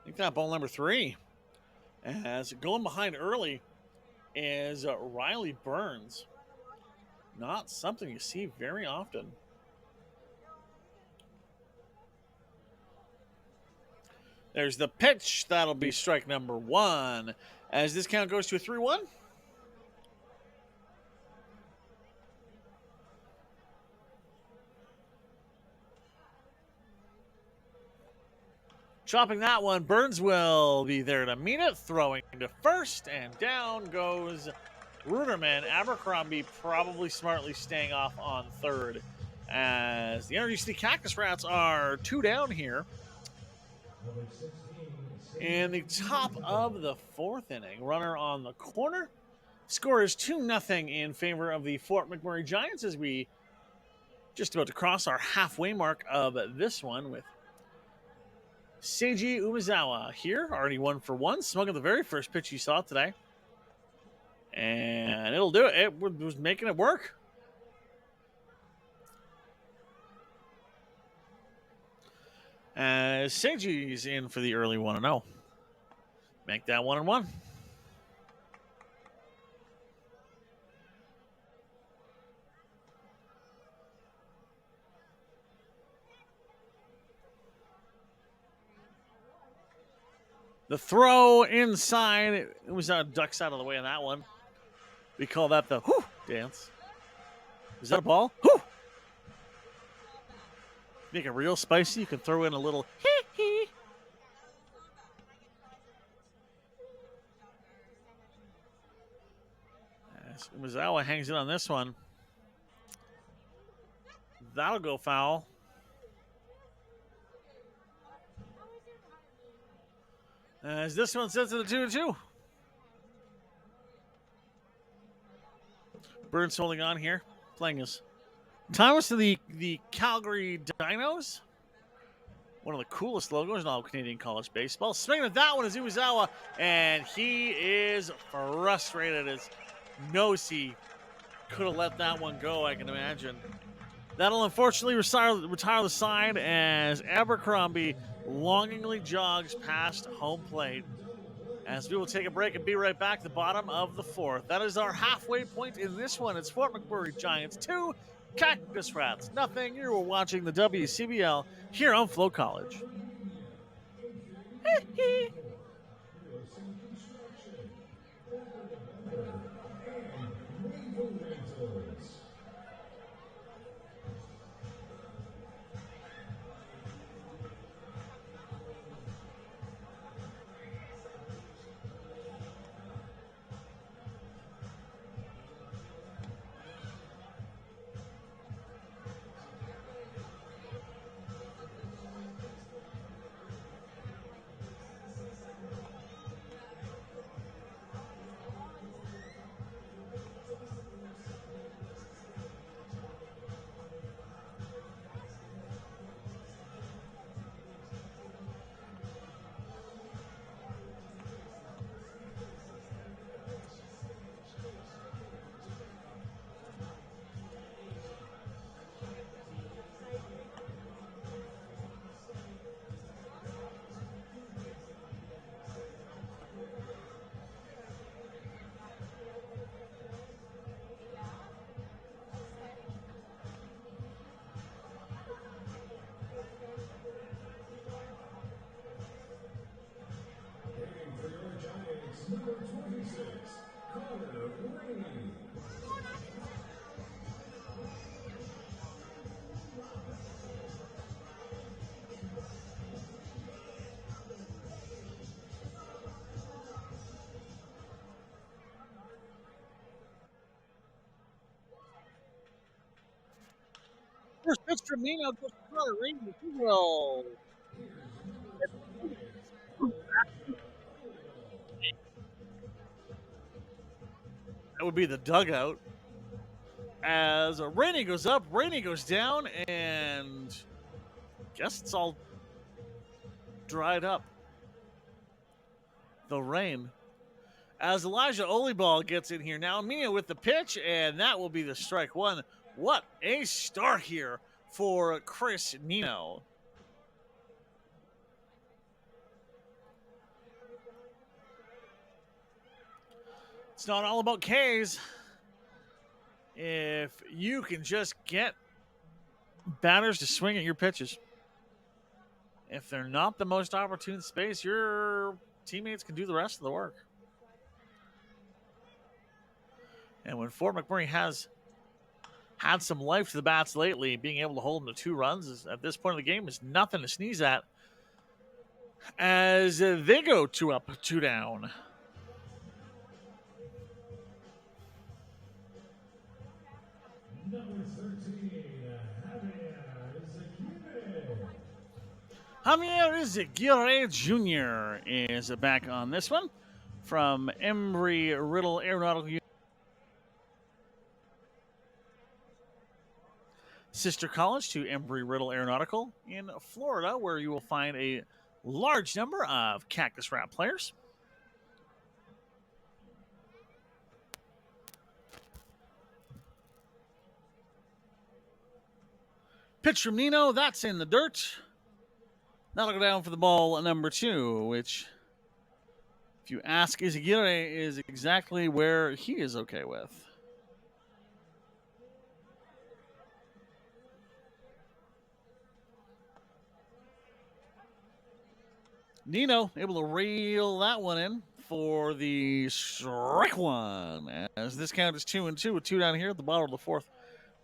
I think that ball number 3. As going behind early is Riley Burns. Not something you see very often. There's the pitch. That'll be strike number 1. As this count goes to a 3-1. Chopping that one. Burns will be there to meet it. Throwing to first. And down goes Ruderman. Abercrombie probably smartly staying off on third. As the Energy City Cactus Rats are 2 down here. In the top of the 4th inning, runner on the corner. Score is 2-0 in favor of the Fort McMurray Giants as we just about to cross our halfway mark of this one with Seiji Umezawa here, already 1 for 1. Swung at the very first pitch you saw today. And it'll do it. It was making it work. As Seiji's in for the early 1-0. Make that 1-1. The throw inside. It was ducks out of the way on that one. We call that the whoo dance. Is that a ball? Whoo! Make it real spicy. You can throw in a little hee. As Umezawa hangs it on this one. That'll go foul. As this one sets to the 2-2. Burns holding on here, playing his Thomas to the Calgary Dinos. One of the coolest logos in all Canadian college baseball. Swinging at that one is Umezawa, and he is frustrated as knows he could have let that one go, I can imagine. That'll unfortunately retire the side as Abercrombie longingly jogs past home plate. As we will take a break and be right back, the bottom of the 4th. That is our halfway point in this one. It's Fort McMurray Giants 2, Cactus Rats nothing. You're watching the WCBL here on FloCollege. First pitch from Nino goes to the ring. He will. That would be the dugout. as Rainey goes up, Rainey goes down, and guess it's all dried up. The rain. As Elijah Oliball gets in here now, Mia with the pitch, and that will be the strike one. What a start here for Chris Nino. It's not all about Ks. If you can just get batters to swing at your pitches. If they're not the most opportune space, your teammates can do the rest of the work. And when Fort McMurray has had some life to the bats lately, being able to hold them to 2 runs is, at this point of the game, is nothing to sneeze at. As they go 2 up, 2 down. Number 13, Javier Izaguirre Jr. is back on this one from Embry-Riddle Aeronautical University. Sister college to Embry-Riddle Aeronautical in Florida, where you will find a large number of Cactus Rat players. Pitch from Nino, that's in the dirt. That'll go down for the ball number 2, which, if you ask Izaguirre, is exactly where he is okay with. Nino able to reel that one in for the strike one, as this count is 2-2 with 2 down here at the bottom of the 4th.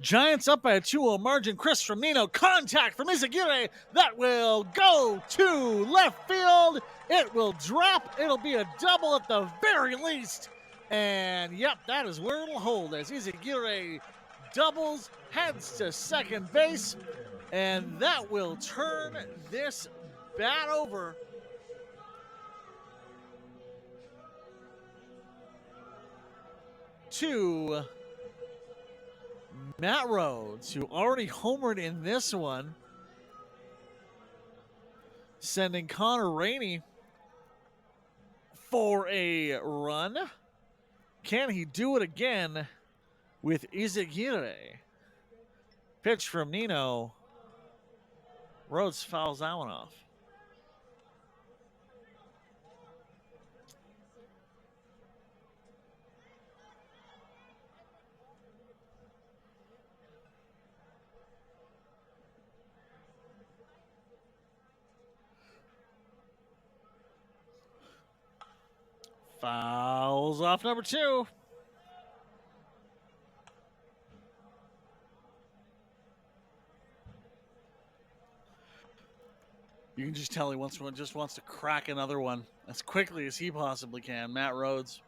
Giants up by a 2-0 margin. Chris from Nino. Contact from Izaguirre. That will go to left field. It will drop. It'll be a double at the very least. And, yep, that is where it'll hold as Izaguirre doubles, heads to second base. And that will turn this bat over. To Matt Rhodes, who already homered in this one, sending Connor Rainey for a run. Can he do it again with Izaguirre? Pitch from Nino. Rhodes fouls that one off. Fouls off number 2. You can just tell he just wants to crack another one as quickly as he possibly can. Matt Rhodes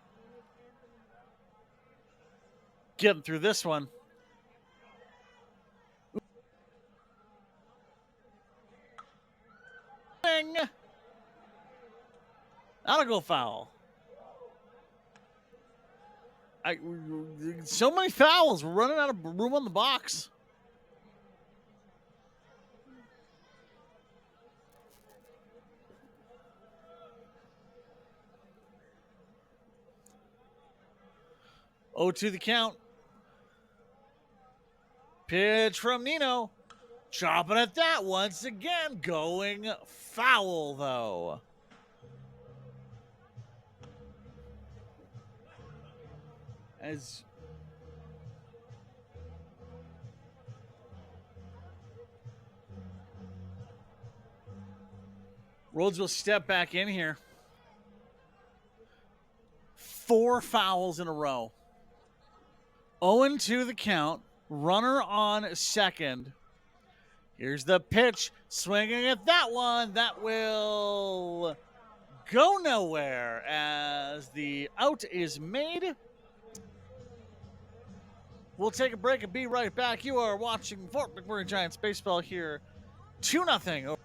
getting through this one. That'll go foul. So many fouls. We're running out of room on the box. Oh, to the count. Pitch from Nino. Chopping at that once again. Going foul, though. As Rhodes will step back in here. 4 fouls in a row. 0-2 the count. Runner on second. Here's the pitch. Swinging at that one. That will go nowhere as the out is made. We'll take a break and be right back. You are watching Fort McMurray Giants baseball here. 2-0.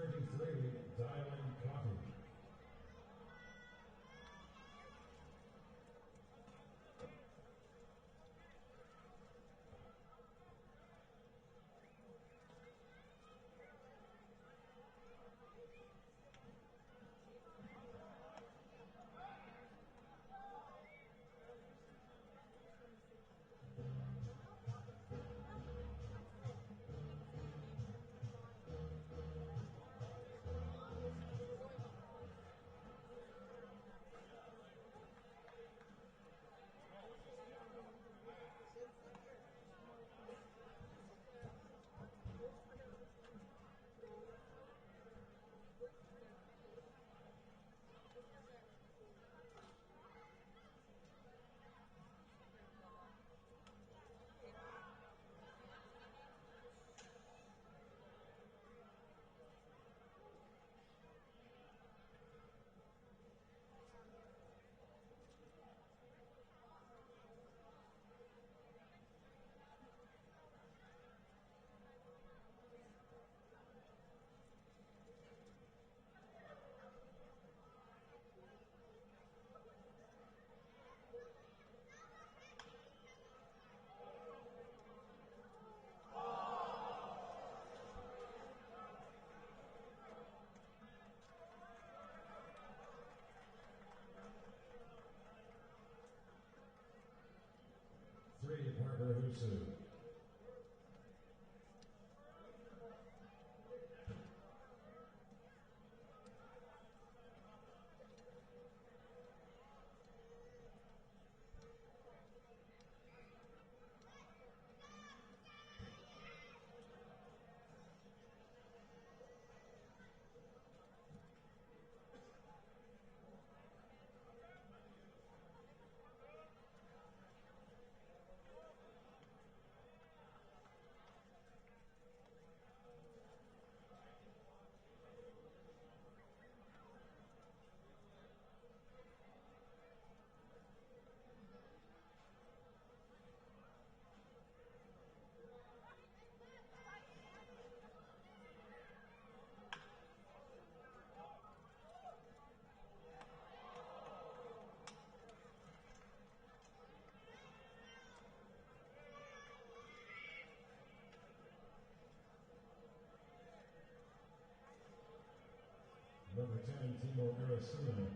33, Dylan Coffey. Three, Parker Husu. Number 10, Timo Arasuna.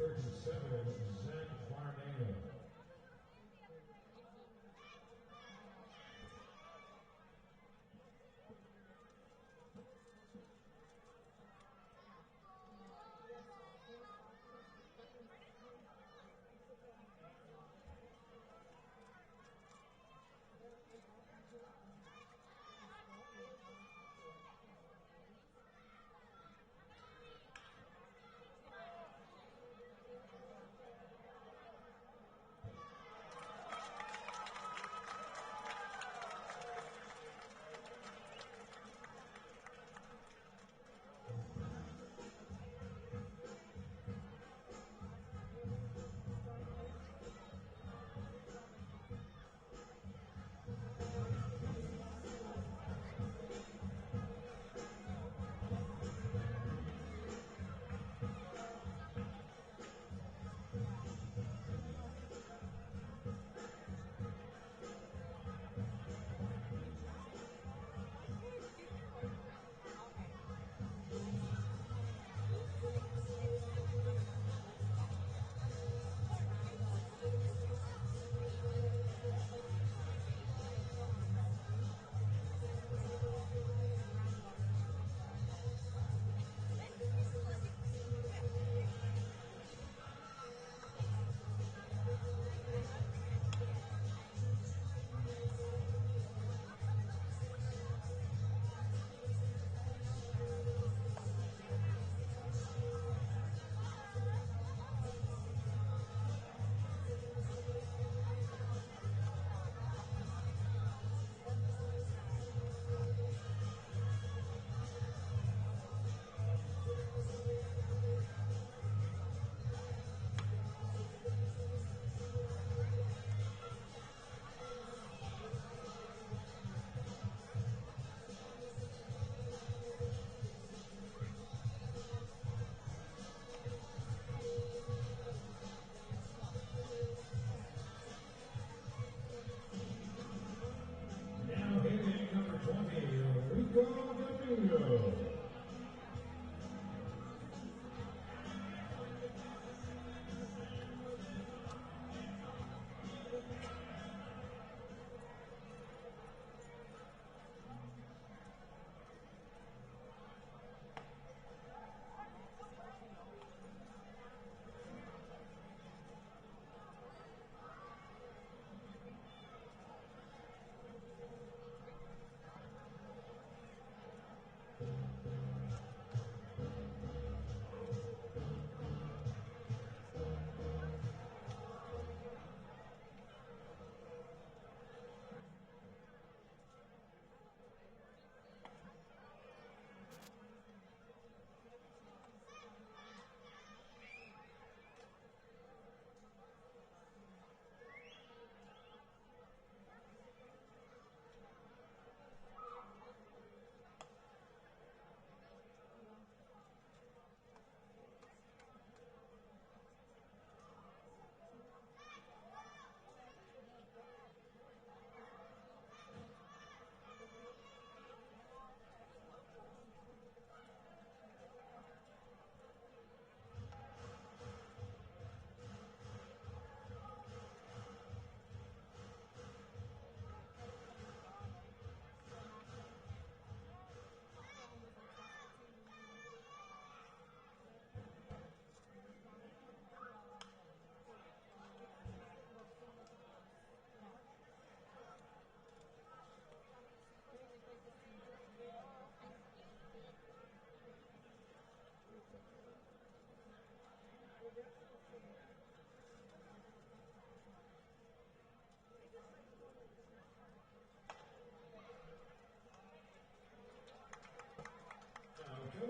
Thirty-seven, Zach Farnano.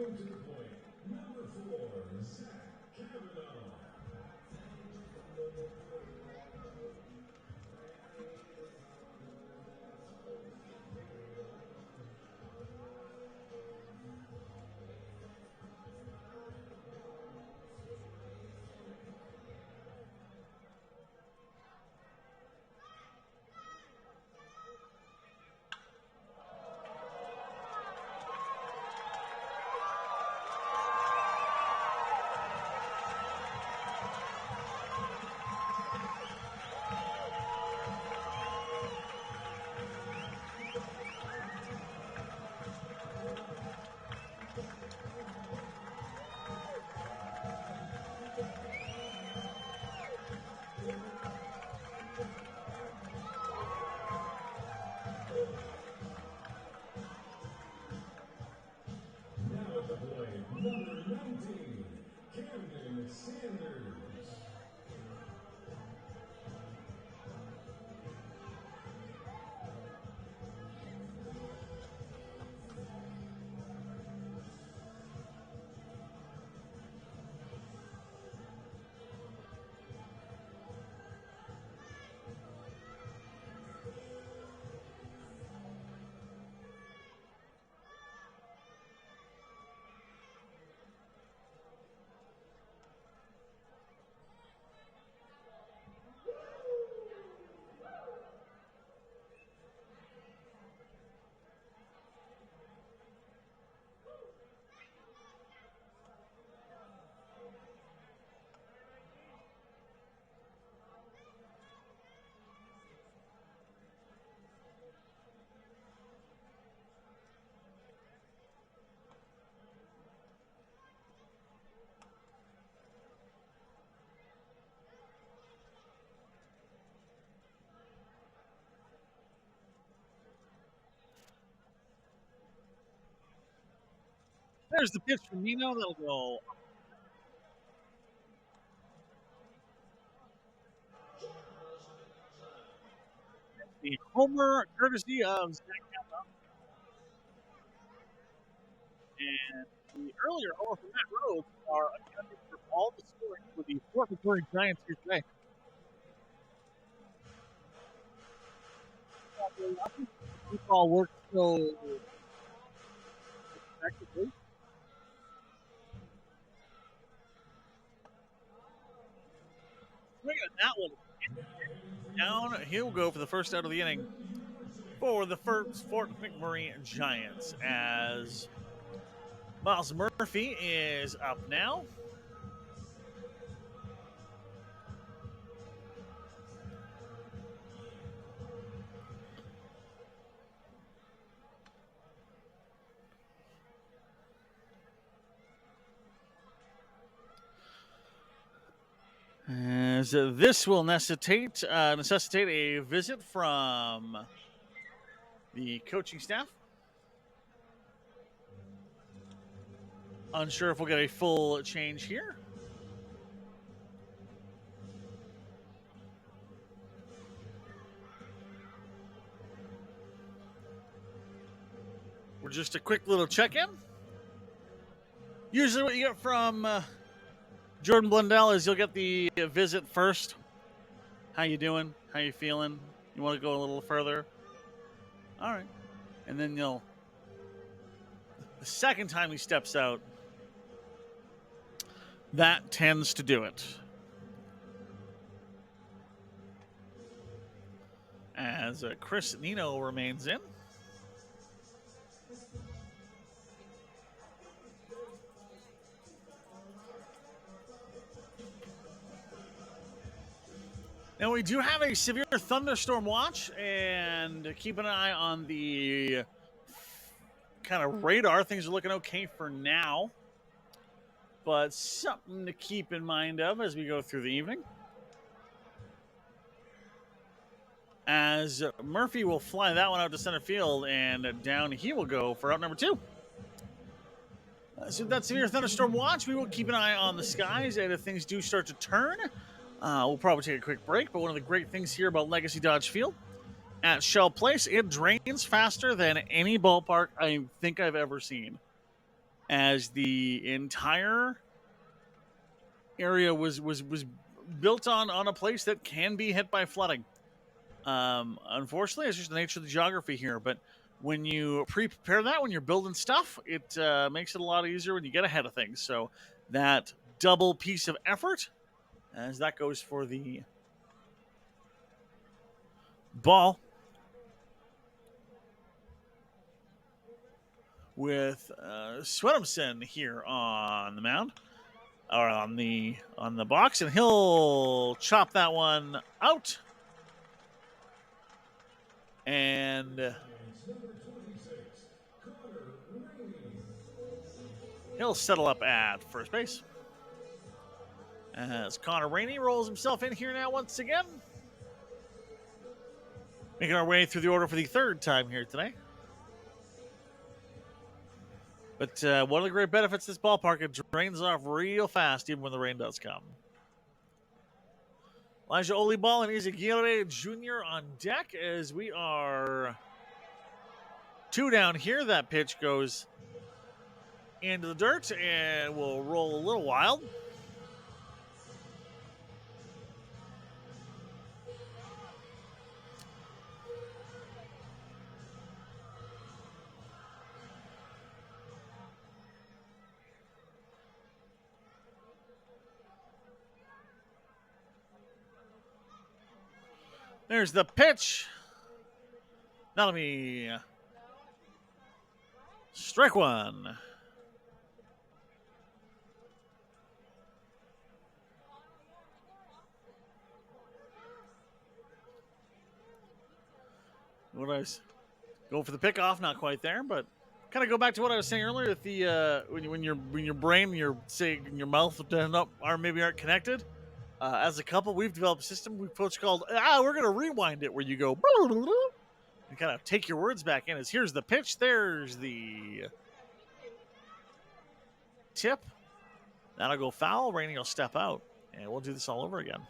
Driving to the point, number 4, Zach Kavanaugh. Now at the point, number 19, Camden Sanders. There's the pitch from Nino. That'll go. The homer courtesy of Zach Kavanaugh. And the earlier homer from Matt Rhodes are accounting for all the scoring for the Fort McMurray Giants here today. Football works so effectively. Swing at that one. Down, he'll go for the first out of the inning for the first Fort McMurray Giants as Miles Murphy is up now. As this will necessitate a visit from the coaching staff. Unsure if we'll get a full change here. We're just a quick little check-in. Usually what you get from Jordan Blundell is you'll get the visit first. How you doing? How you feeling? You want to go a little further? All right. And then the second time he steps out, that tends to do it. As Chris Nino remains in. Now, we do have a severe thunderstorm watch, and keep an eye on the kind of radar. Things are looking okay for now, but something to keep in mind of as we go through the evening. As Murphy will fly that one out to center field, and down he will go for out number 2. So that severe thunderstorm watch, we will keep an eye on the skies, and if things do start to turn, we'll probably take a quick break. But one of the great things here about Legacy Dodge Field at Shell Place, it drains faster than any ballpark I think I've ever seen. as the entire area was built on a place that can be hit by flooding. Unfortunately, it's just the nature of the geography here. But when you prepare that, when you're building stuff, it makes it a lot easier when you get ahead of things. So that double piece of effort, as that goes for the ball, with Swedemson here on the mound, or on the box, and he'll chop that one out. And he'll settle up at first base. As Connor Rainey rolls himself in here now once again. Making our way through the order for the third time here today. But one of the great benefits of this ballpark, it drains off real fast even when the rain does come. Elijah Oliball and Izaguirre Jr. on deck as we are 2 down here. That pitch goes into the dirt and will roll a little wild. There's the pitch. That'll be strike one. What I was going for the pickoff, not quite there, but kind of go back to what I was saying earlier with the when your brain, your mouth aren't connected. As a couple, we've developed a system we've called we're going to rewind it, where you go and kind of take your words back in. As here's the pitch, there's the tip. That'll go foul. Rainey will step out, and we'll do this all over again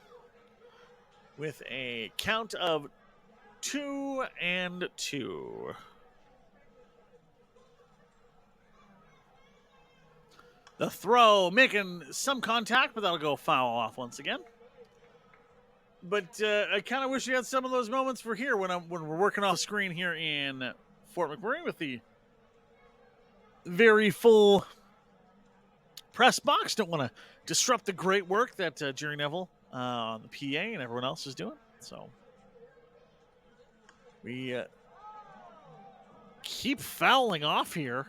with a count of 2-2. The throw making some contact, but that'll go foul off once again. But I kind of wish you had some of those moments for here when we're working off screen here in Fort McMurray with the very full press box. Don't want to disrupt the great work that Jerry Neville on the PA and everyone else is doing. So we keep fouling off here.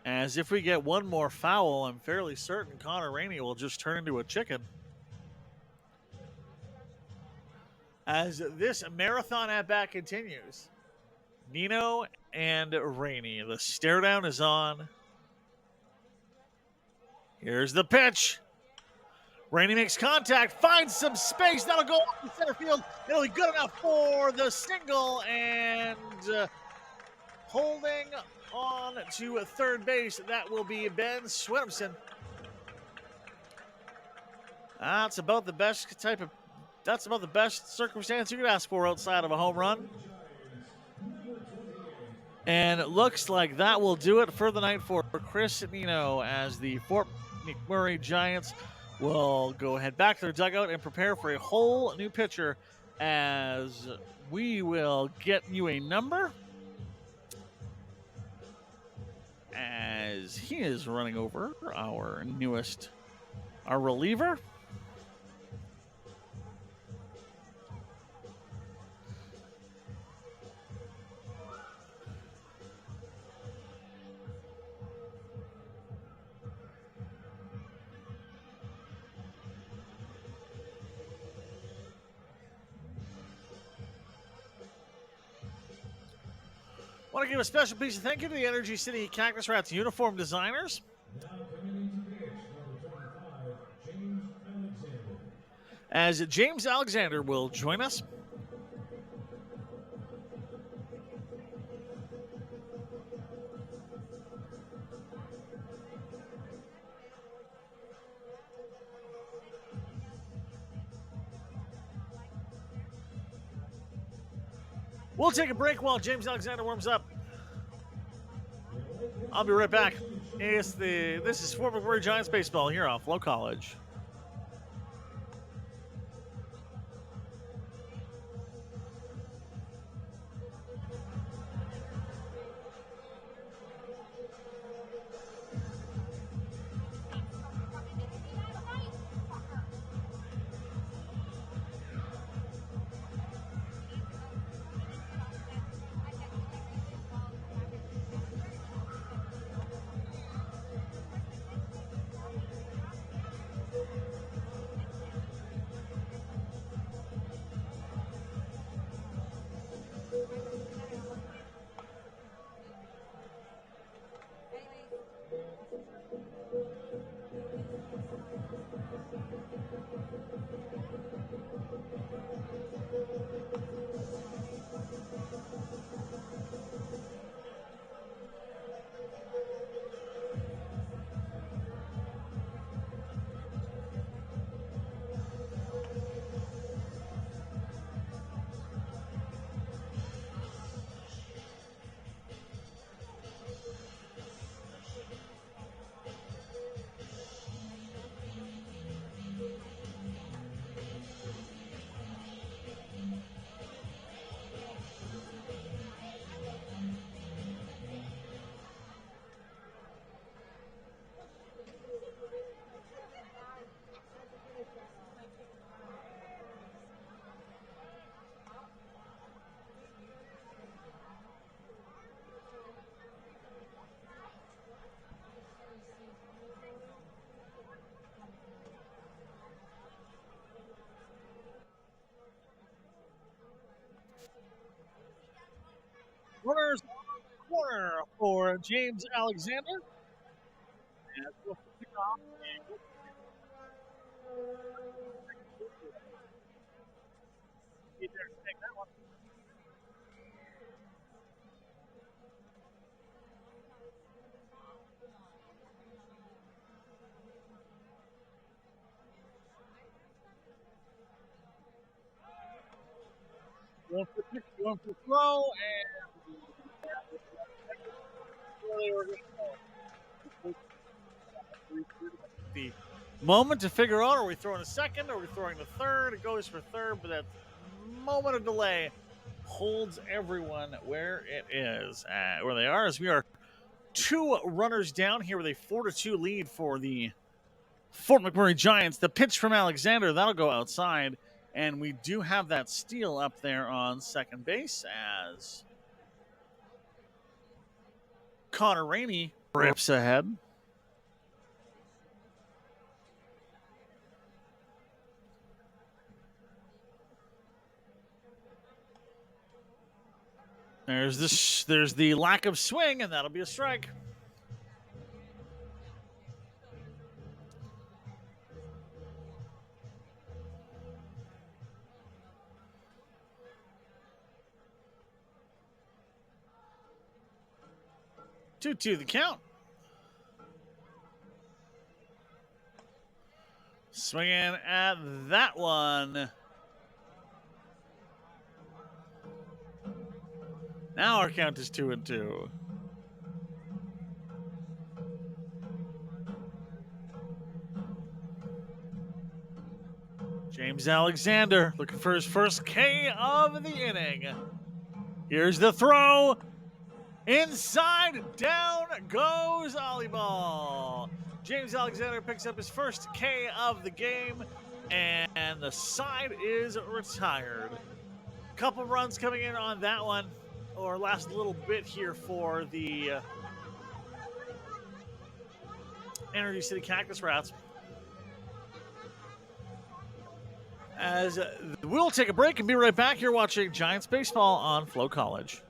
As if we get one more foul, I'm fairly certain Connor Rainey will just turn into a chicken. As this marathon at-bat continues, Nino and Rainey. The stare down is on. Here's the pitch. Rainey makes contact, finds some space. That'll go up to center field. It'll be good enough for the single, and holding on to third base, that will be Ben Swedemson. That's about the best circumstance you could ask for outside of a home run. And it looks like that will do it for the night for Chris Nino, as the Fort McMurray Giants will go ahead back to their dugout and prepare for a whole new pitcher, as we will get you a number as he is running over our reliever. I want to give a special piece of thank you to the Energy City Cactus Rats uniform designers. Now coming into pitch, number 25, James Alexander. As James Alexander will join us. We'll take a break while James Alexander warms up. I'll be right back. This is Fort McMurray Giants baseball here on FloCollege. Runners on the corner for James Alexander. And we'll pick off that one. One for pitch, one for throw, and the moment to figure out, are we throwing a second, are we throwing the third? It goes for third, but that moment of delay holds everyone where it is, where they are, as we are 2 runners down here with a 4-2 lead for the Fort McMurray Giants. The pitch from Alexander, that'll go outside, and we do have that steal up there on second base as Connor Rainey rips ahead. There's the lack of swing, and that'll be a strike. Two the count. Swinging at that one. Now our count is 2-2. James Alexander looking for his first K of the inning. Here's the throw. Inside, down goes Ollie. James Alexander picks up his first K of the game, and the side is retired. Couple runs coming in on that one, or last little bit here for the Energy City Cactus Rats. As we'll take a break and be right back here watching Giants baseball on FloCollege.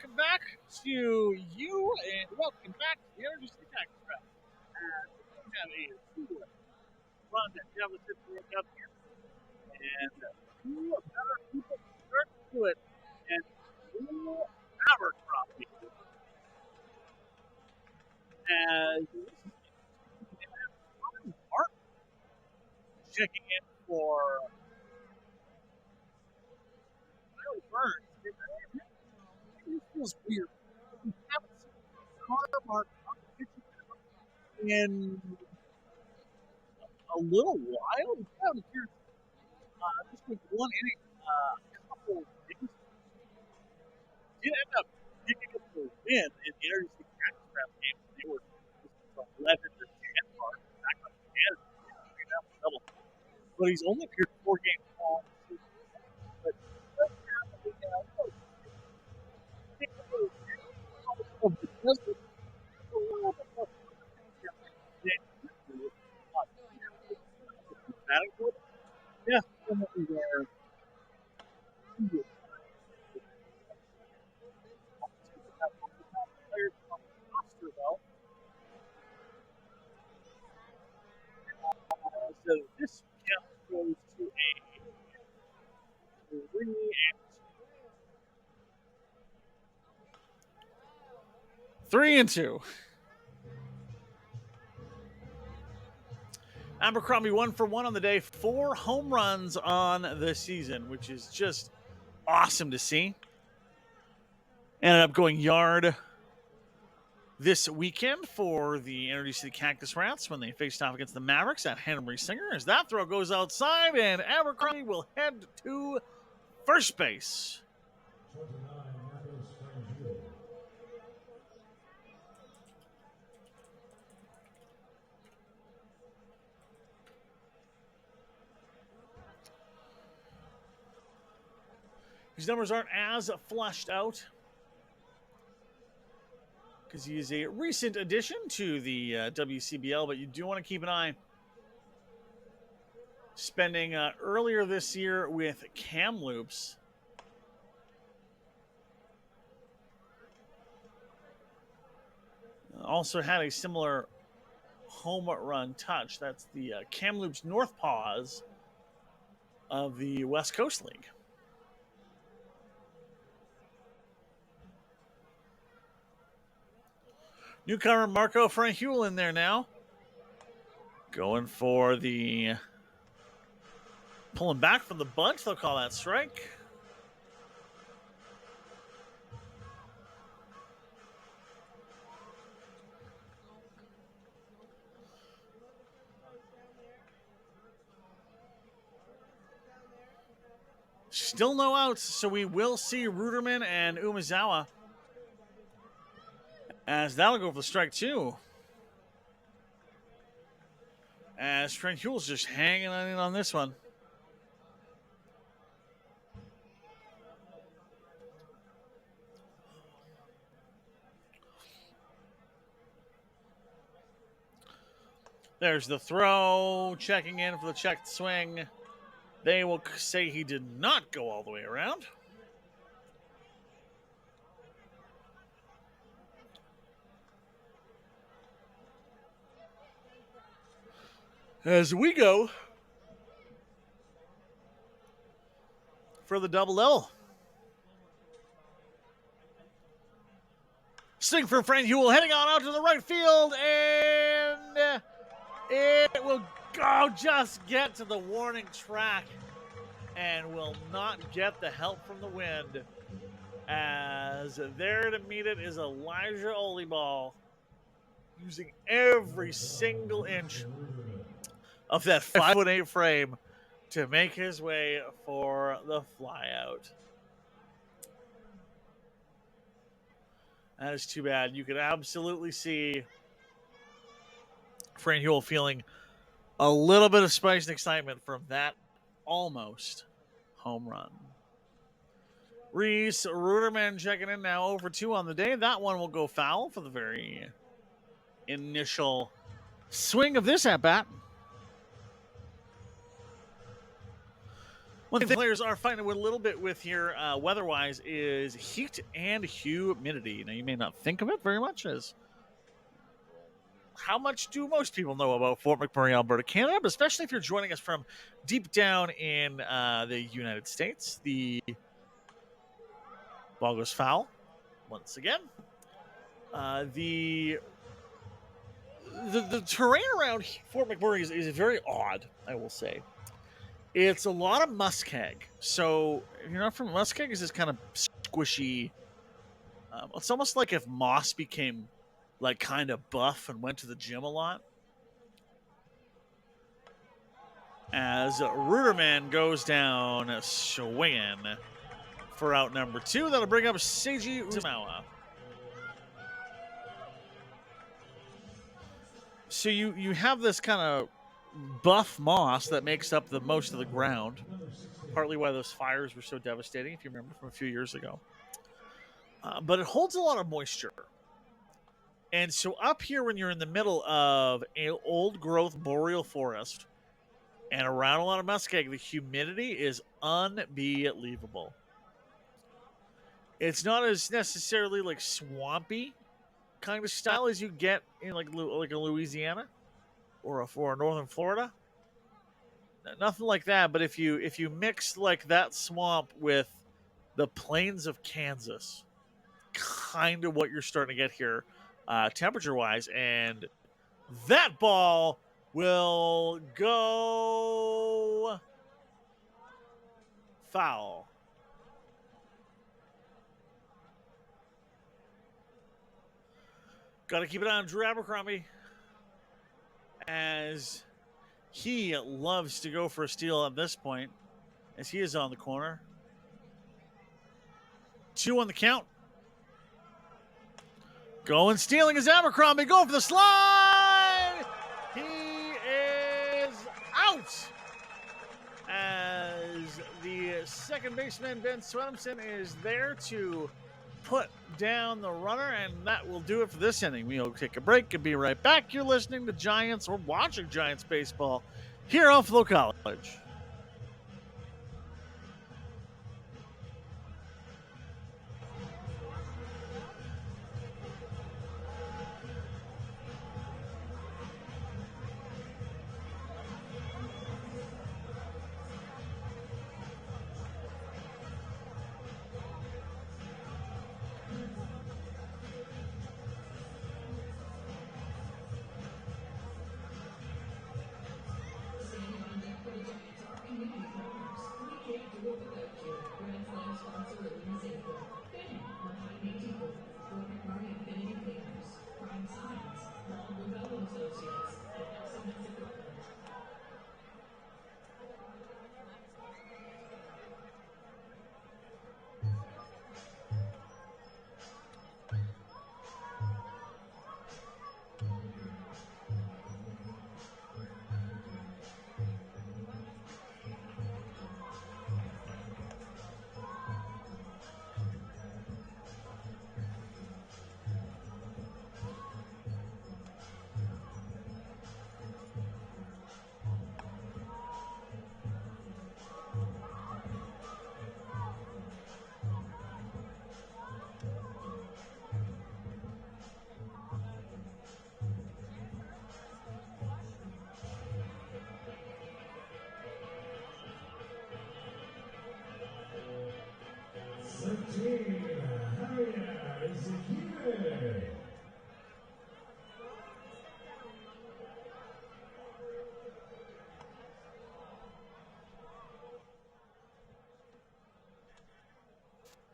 welcome back to you, and welcome back to the Energy City Cactus Round. We have a two run that deficit broke up here, and two better people start to do it, and two Abercrombie. As Mark checking in for Riley Burns. It feels weird. We haven't seen Connor Mark on the pitch in a little while. We haven't heard just with one inning, a couple of things. Did end up picking up the win in the Energy City Cactus Round game. They were from 11 to 10 mark. Back up again. Double. But he's only appeared 4 games all season. But yeah, definitely there. So this count goes to a 3-2. Three and two. Abercrombie 1 for 1 on the day, 4 home runs on the season, which is just awesome to see. Ended up going yard this weekend for the Energy City Cactus Rats when they faced off against the Mavericks at Henry Singer. As that throw goes outside, and Abercrombie will head to first base. 29, Marcos Frangio. His numbers aren't as flushed out because he is a recent addition to the WCBL, but you do want to keep an eye. Spending earlier this year with Kamloops. Also had a similar home run touch. That's the Kamloops North Paws of the West Coast League. Newcomer Marco Franhule in there now. Going for the... Pulling back from the bunt. They'll call that strike. Still no outs, so we will see Ruderman and Umezawa. As that'll go for the strike two. As Franhule's just hanging on this one. There's the throw, checking in for the checked swing. They will say he did not go all the way around. As we go for the double L. Swing for Franhule, heading on out to the right field, and it will go just get to the warning track and will not get the help from the wind. As there to meet it is Elijah Oliball, using every single inch of that 5'8" frame to make his way for the flyout. That is too bad. You could absolutely see Franhule feeling a little bit of spice and excitement from that almost home run. Reese Ruderman checking in now, over 2 on the day. That one will go foul for the very initial swing of this at-bat. One thing players are fighting with a little bit with here, weather-wise, is heat and humidity. Now, you may not think of it very much as how much do most people know about Fort McMurray, Alberta, Canada, but especially if you're joining us from deep down in the United States. The ball goes foul once again. The terrain around Fort McMurray is very odd, I will say. It's a lot of muskeg. So if you're not from muskeg, is this kind of squishy. It's almost like if moss became like kind of buff and went to the gym a lot. As Ruderman goes down swinging for out number 2. That'll bring up Seiji Uzumawa. So you have this kind of buff moss that makes up the most of the ground, partly why those fires were so devastating, if you remember from a few years ago. But it holds a lot of moisture. And so up here, when you're in the middle of an old growth boreal forest and around a lot of muskeg, the humidity is unbelievable. It's not as necessarily like swampy kind of style as you get in like a Louisiana or a northern Florida. Nothing like that. But if you mix like that swamp with the plains of Kansas, kind of what you're starting to get here, temperature wise, and that ball will go foul. Got to keep it on Drew Abercrombie, as he loves to go for a steal at this point, as he is on the corner. 2 on the count. Going stealing is Abercrombie. Going for the slide. He is out. As the second baseman, Ben Swenimson, is there to put down the runner, and that will do it for this inning. We'll take a break and be right back. You're listening to Giants, or watching Giants baseball here on FloCollege.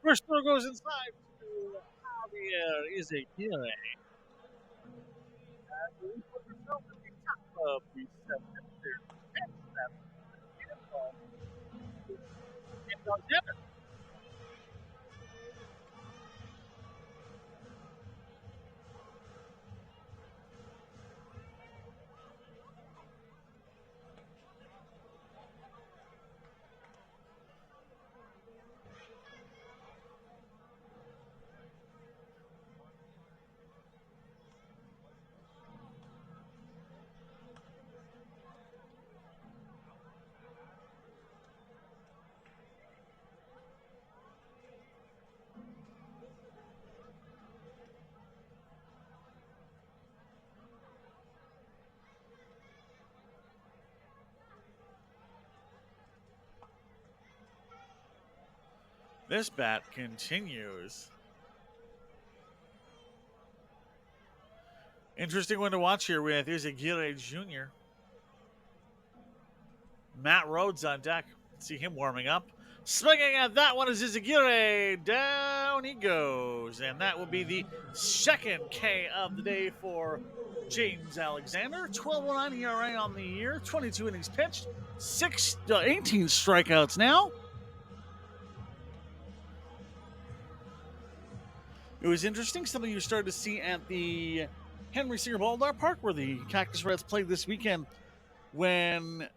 First throw goes inside to Javier Ezequiel. And we put ourselves at the top of the seventh there. This bat continues. Interesting one to watch here with Izagirre Jr. Matt Rhodes on deck. See him warming up. Swinging at that one is Izagirre. Down he goes. And that will be the second K of the day for James Alexander. 12.09 ERA on the year. 22 innings pitched. 18 strikeouts now. It was interesting. Something you started to see at the Henry Singer Ballpark Park, where the Cactus Reds played this weekend, when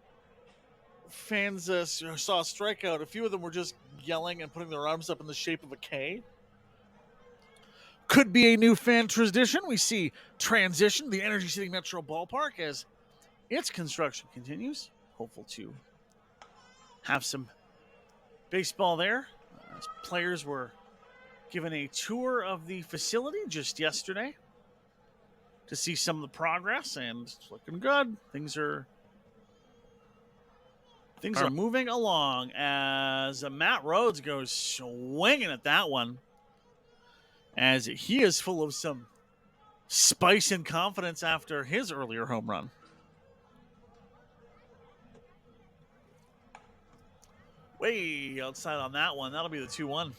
fans saw a strikeout. A few of them were just yelling and putting their arms up in the shape of a K. Could be a new fan tradition. We see transition the Energy City Metro Ballpark as its construction continues. Hopeful to have some baseball there. As players were given a tour of the facility just yesterday to see some of the progress, and it's looking good. Things are moving along as Matt Rhodes goes swinging at that one, as he is full of some spice and confidence after his earlier home run. Way outside on that one. That'll be the 2-1.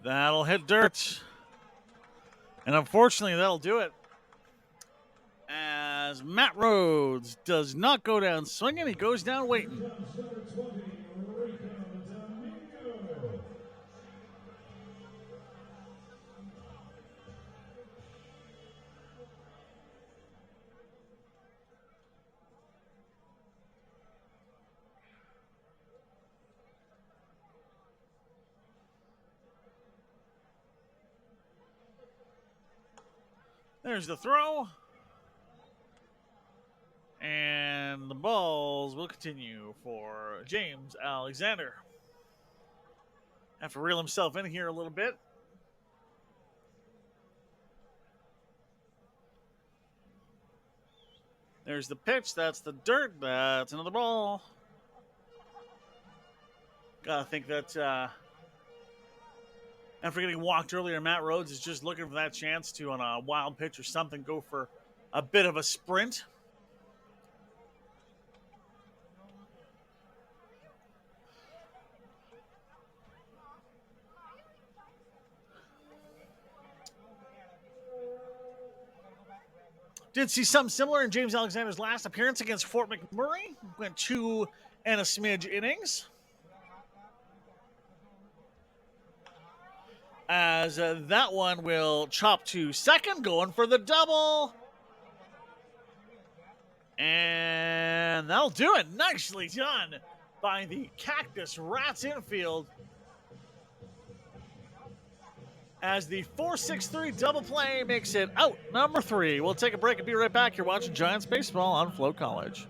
That'll hit dirt. And unfortunately, that'll do it. As Matt Rhodes does not go down swinging, he goes down waiting. There's the throw. And the balls will continue for James Alexander. Have to reel himself in here a little bit. There's the pitch. That's the dirt. That's another ball. Gotta think that after getting walked earlier, Matt Rhodes is just looking for that chance to, on a wild pitch or something, go for a bit of a sprint. Did see something similar in James Alexander's last appearance against Fort McMurray. Went 2 and a smidge innings. As that one will chop to second, going for the double. And that'll do it. Nicely done by the Cactus Rats infield. As the 4-6-3 double play makes it out number 3. We'll take a break and be right back. You're watching Giants Baseball on FloCollege.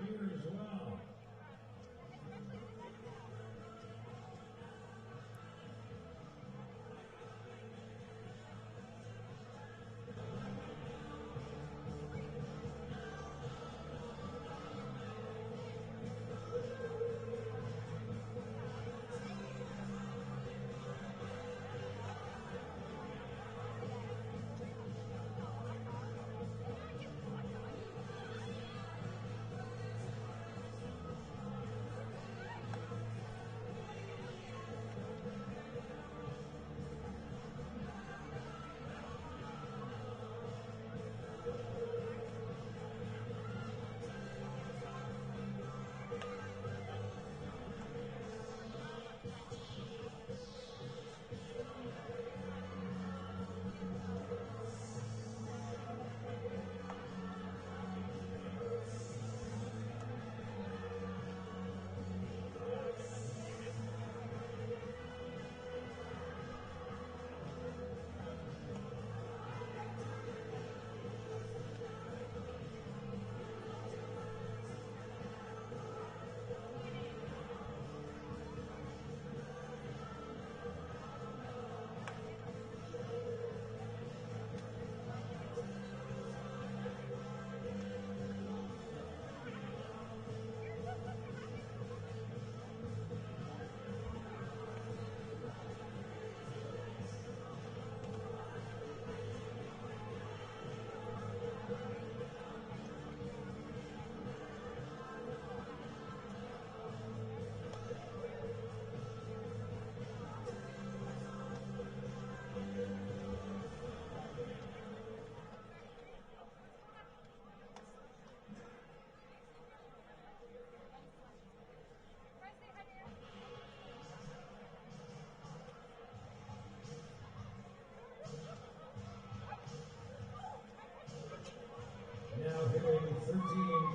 wearing 13,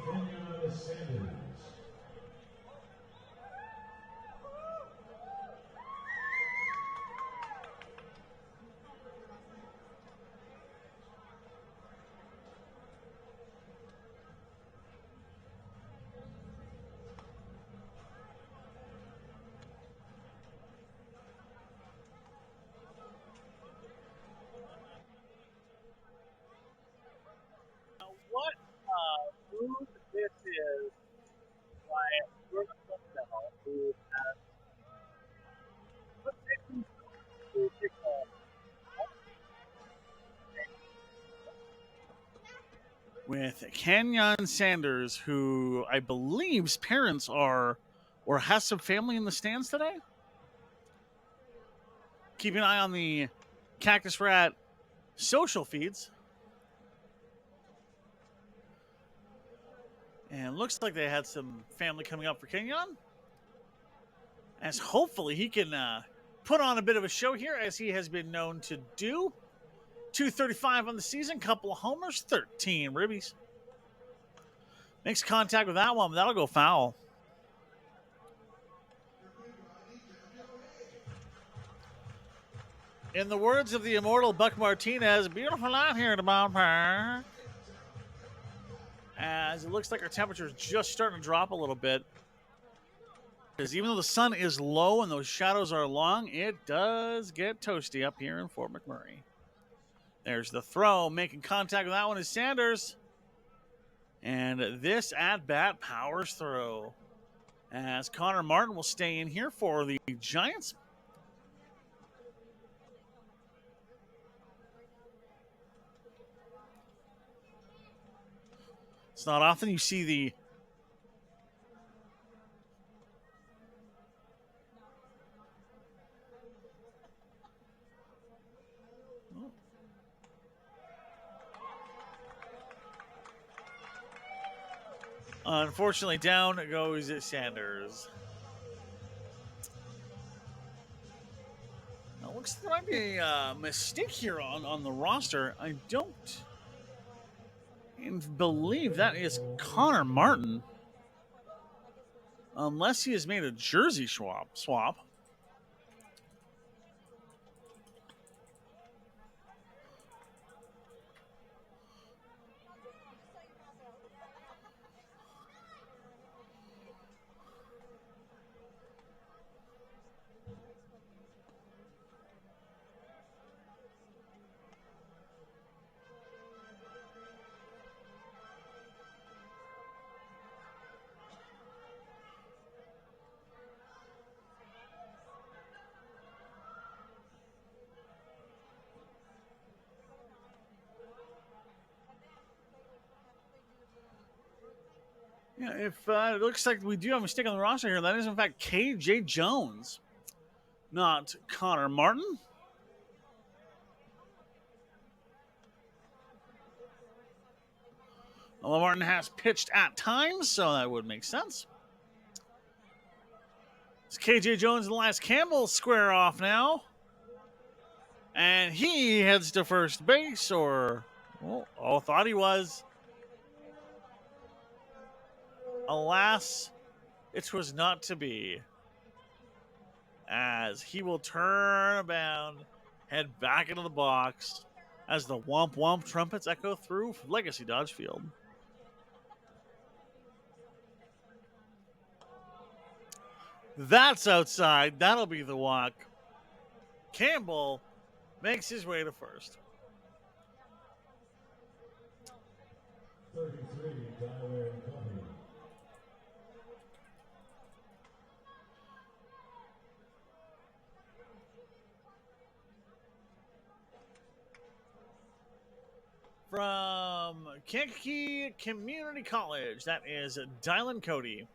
Kenyon Sanders. What move this is by FloCollege, who has to pick up with Kenyon Sanders, who I believe's parents are or has some family in the stands today. Keep an eye on the Cactus Rat social feeds. And looks like they had some family coming up for Kenyon. As hopefully he can put on a bit of a show here, as he has been known to do. 235 on the season, couple of homers, 13 ribbies. Makes contact with that one, but that'll go foul. In the words of the immortal Buck Martinez, beautiful night here at the ballpark. As it looks like our temperature is just starting to drop a little bit. Because even though the sun is low and those shadows are long, it does get toasty up here in Fort McMurray. There's the throw. Making contact with that one is Sanders. And this at-bat powers through. As Connor Martin will stay in here for the Giants. It's not often you see the unfortunately, down goes Sanders. Now, looks like there might be a mistake here on the roster. I don't believe that is Connor Martin. Unless he has made a jersey swap. Yeah, if it looks like we do have a mistake on the roster here, that is in fact KJ Jones, not Connor Martin. Although Martin has pitched at times, so that would make sense. It's KJ Jones and Elias Campbell square off now. And he heads to first base, or, well, thought he was. Alas, it was not to be. As he will turn about, head back into the box as the womp womp trumpets echo through Legacy Dodge Field. That's outside. That'll be the walk. Campbell makes his way to first. 33, Tyler Covey. From Kankakee Community College, that is Dylan Cody.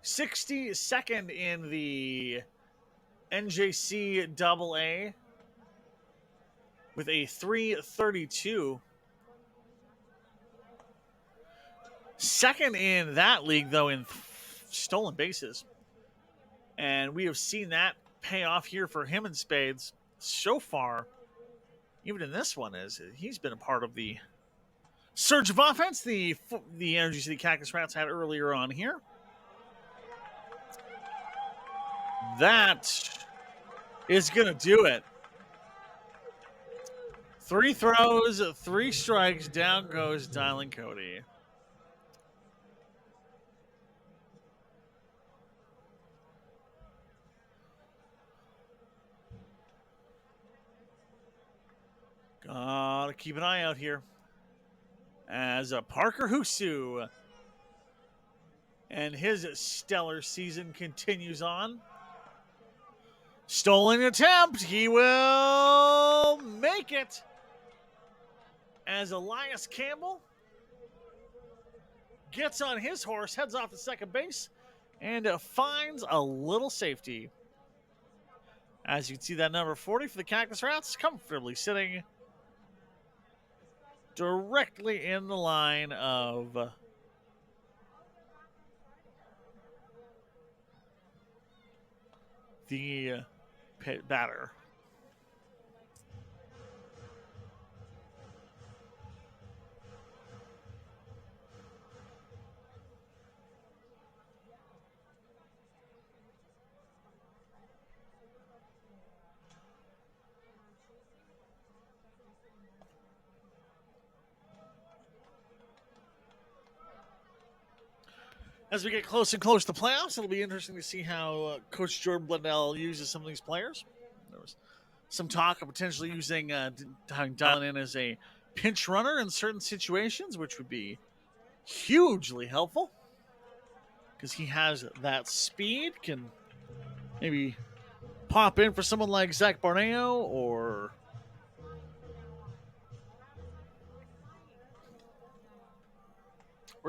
'62nd in the NJC AA with a .332. Second in that league, though, in stolen bases. And we have seen that pay off here for him in spades. so far, even in this one, is he's been a part of the surge of offense the Energy City Cactus Rats had earlier on here. That is going to do it. 3 throws, 3 strikes, down goes Dylan Cody. Gotta keep an eye out here as Parker Husu and his stellar season continues on. Stolen attempt. He will make it as Elias Campbell gets on his horse, heads off to second base, and finds a little safety. As you can see, that number 40 for the Cactus Rats comfortably sitting directly in the line of the pit batter. As we get close and close to playoffs, it'll be interesting to see how Coach Jordan Blundell uses some of these players. There was some talk of potentially using Dylan in as a pinch runner in certain situations, which would be hugely helpful because he has that speed, can maybe pop in for someone like Zach Barneo or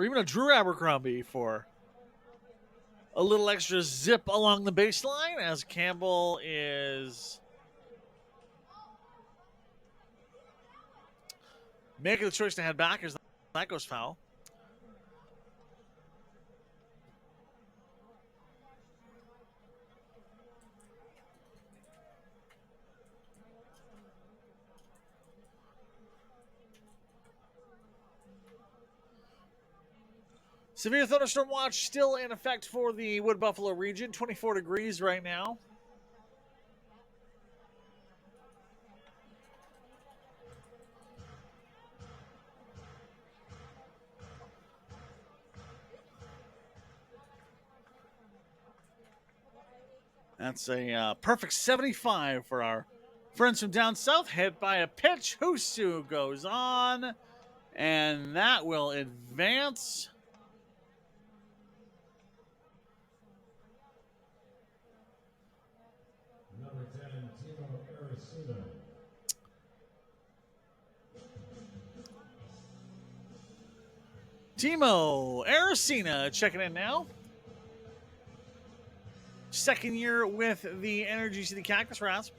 even a Drew Abercrombie for a little extra zip along the baseline as Campbell is making the choice to head back as that goes foul. Severe thunderstorm watch still in effect for the Wood Buffalo region. 24 degrees right now. That's a perfect 75 for our friends from down south. Hit by a pitch. Husu goes on, and that will advance. Number 10, Timo Aracena. Timo Aracena checking in now. Second year with the Energy City Cactus Rats.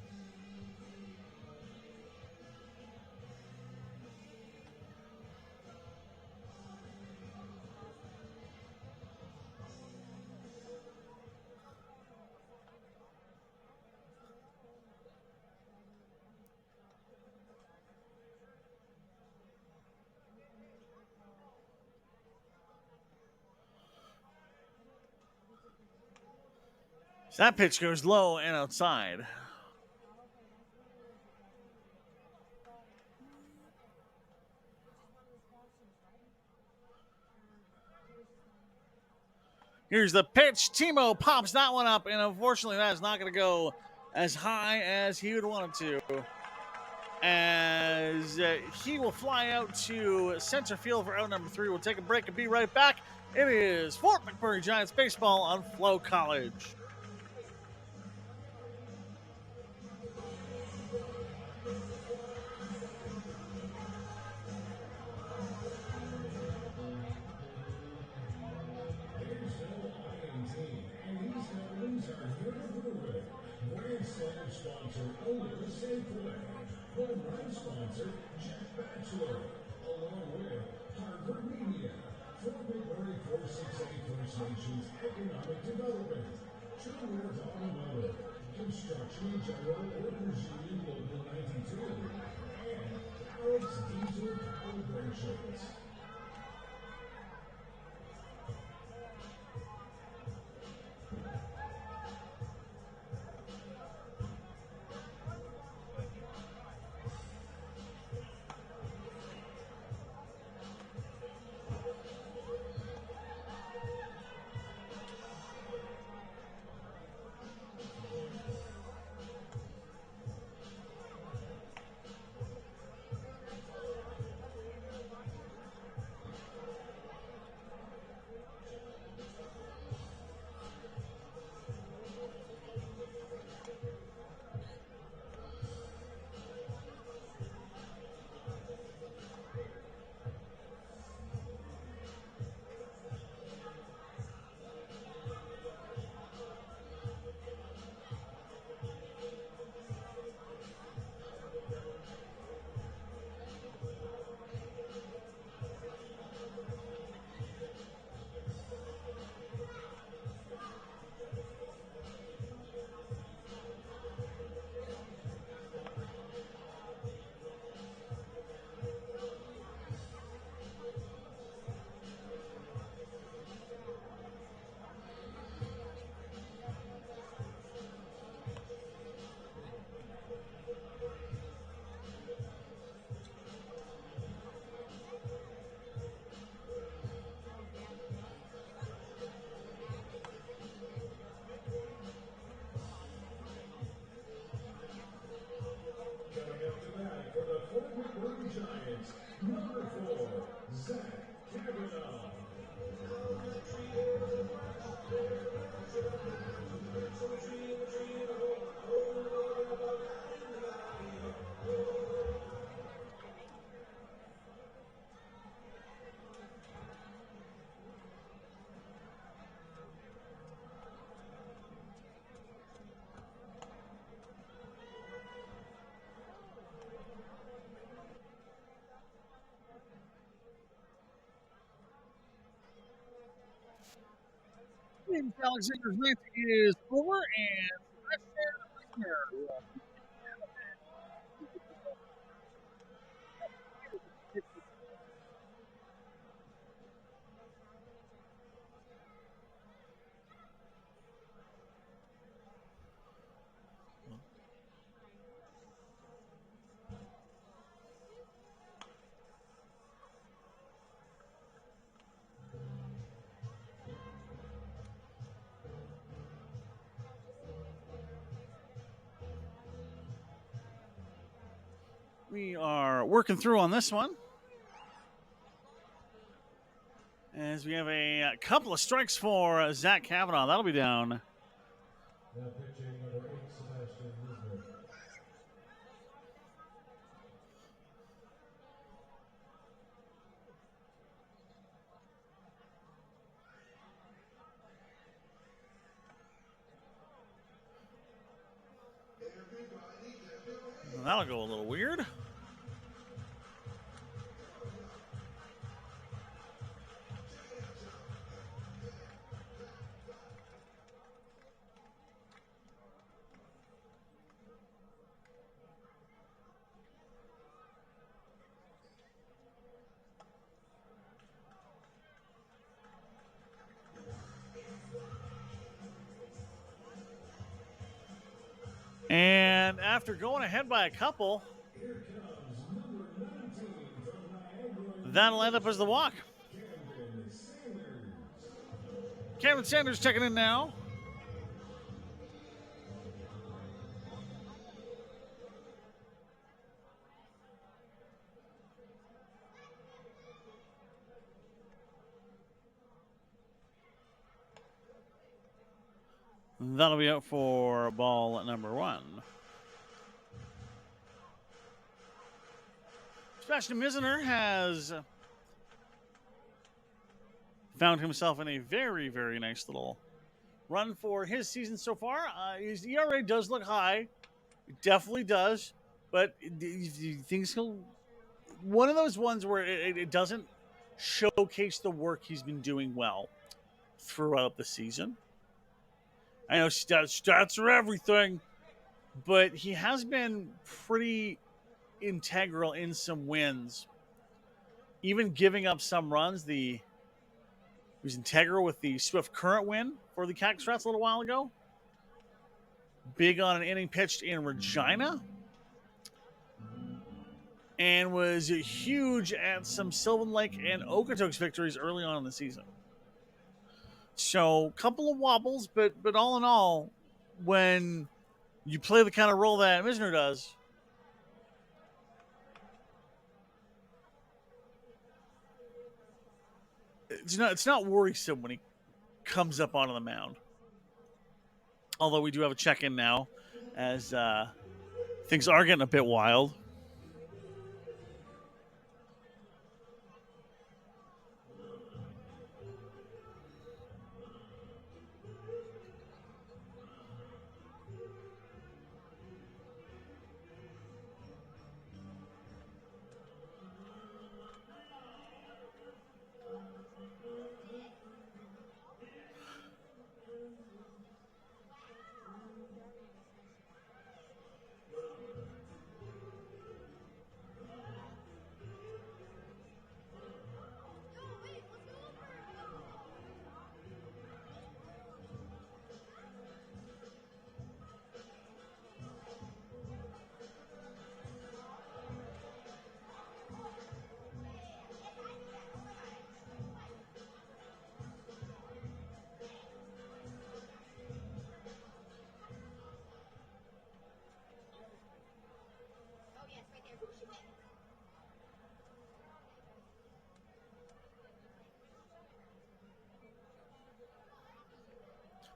That pitch goes low and outside. Here's the pitch. Timo pops that one up, and unfortunately that is not going to go as high as he would want it to. As he will fly out to center field for out number 3. We'll take a break and be right back. It is Fort McMurray Giants baseball on FloCollege. Sponsor owner Safeway, home run sponsor Jeff Bachelor, along with Harvard Media, Fort McMurray 468 First Nations Economic Development, True North Automotive, Construction General Energy Local 92, and Alex Diesel Calibrations. Coming up tonight for the Fort McMurray Giants, number 4, Zach Kavanaugh. Alexander's night is over, and Sebastian McMurray. We are working through on this one, as we have a couple of strikes for Zach Kavanaugh. That'll be down. Now pitching number 8, Sebastian Lisbon. That'll go a little weird. And after going ahead by a couple, that'll end up as the walk. Kevin Sanders checking in now. That'll be out for ball number 1. Sebastian Misner has found himself in a very, very nice little run for his season so far. His ERA does look high. It definitely does. But things one of those ones where it doesn't showcase the work he's been doing well throughout the season. I know stats are everything, but he has been pretty integral in some wins, even giving up some runs. He was integral with the Swift Current win for the Cactus Rats a little while ago. Big on an inning pitched in Regina. And was huge at some Sylvan Lake and Okotoks victories early on in the season. So, a couple of wobbles, but all in all, when you play the kind of role that Misner does, it's not worrisome when he comes up onto the mound. Although we do have a check-in now, as things are getting a bit wild.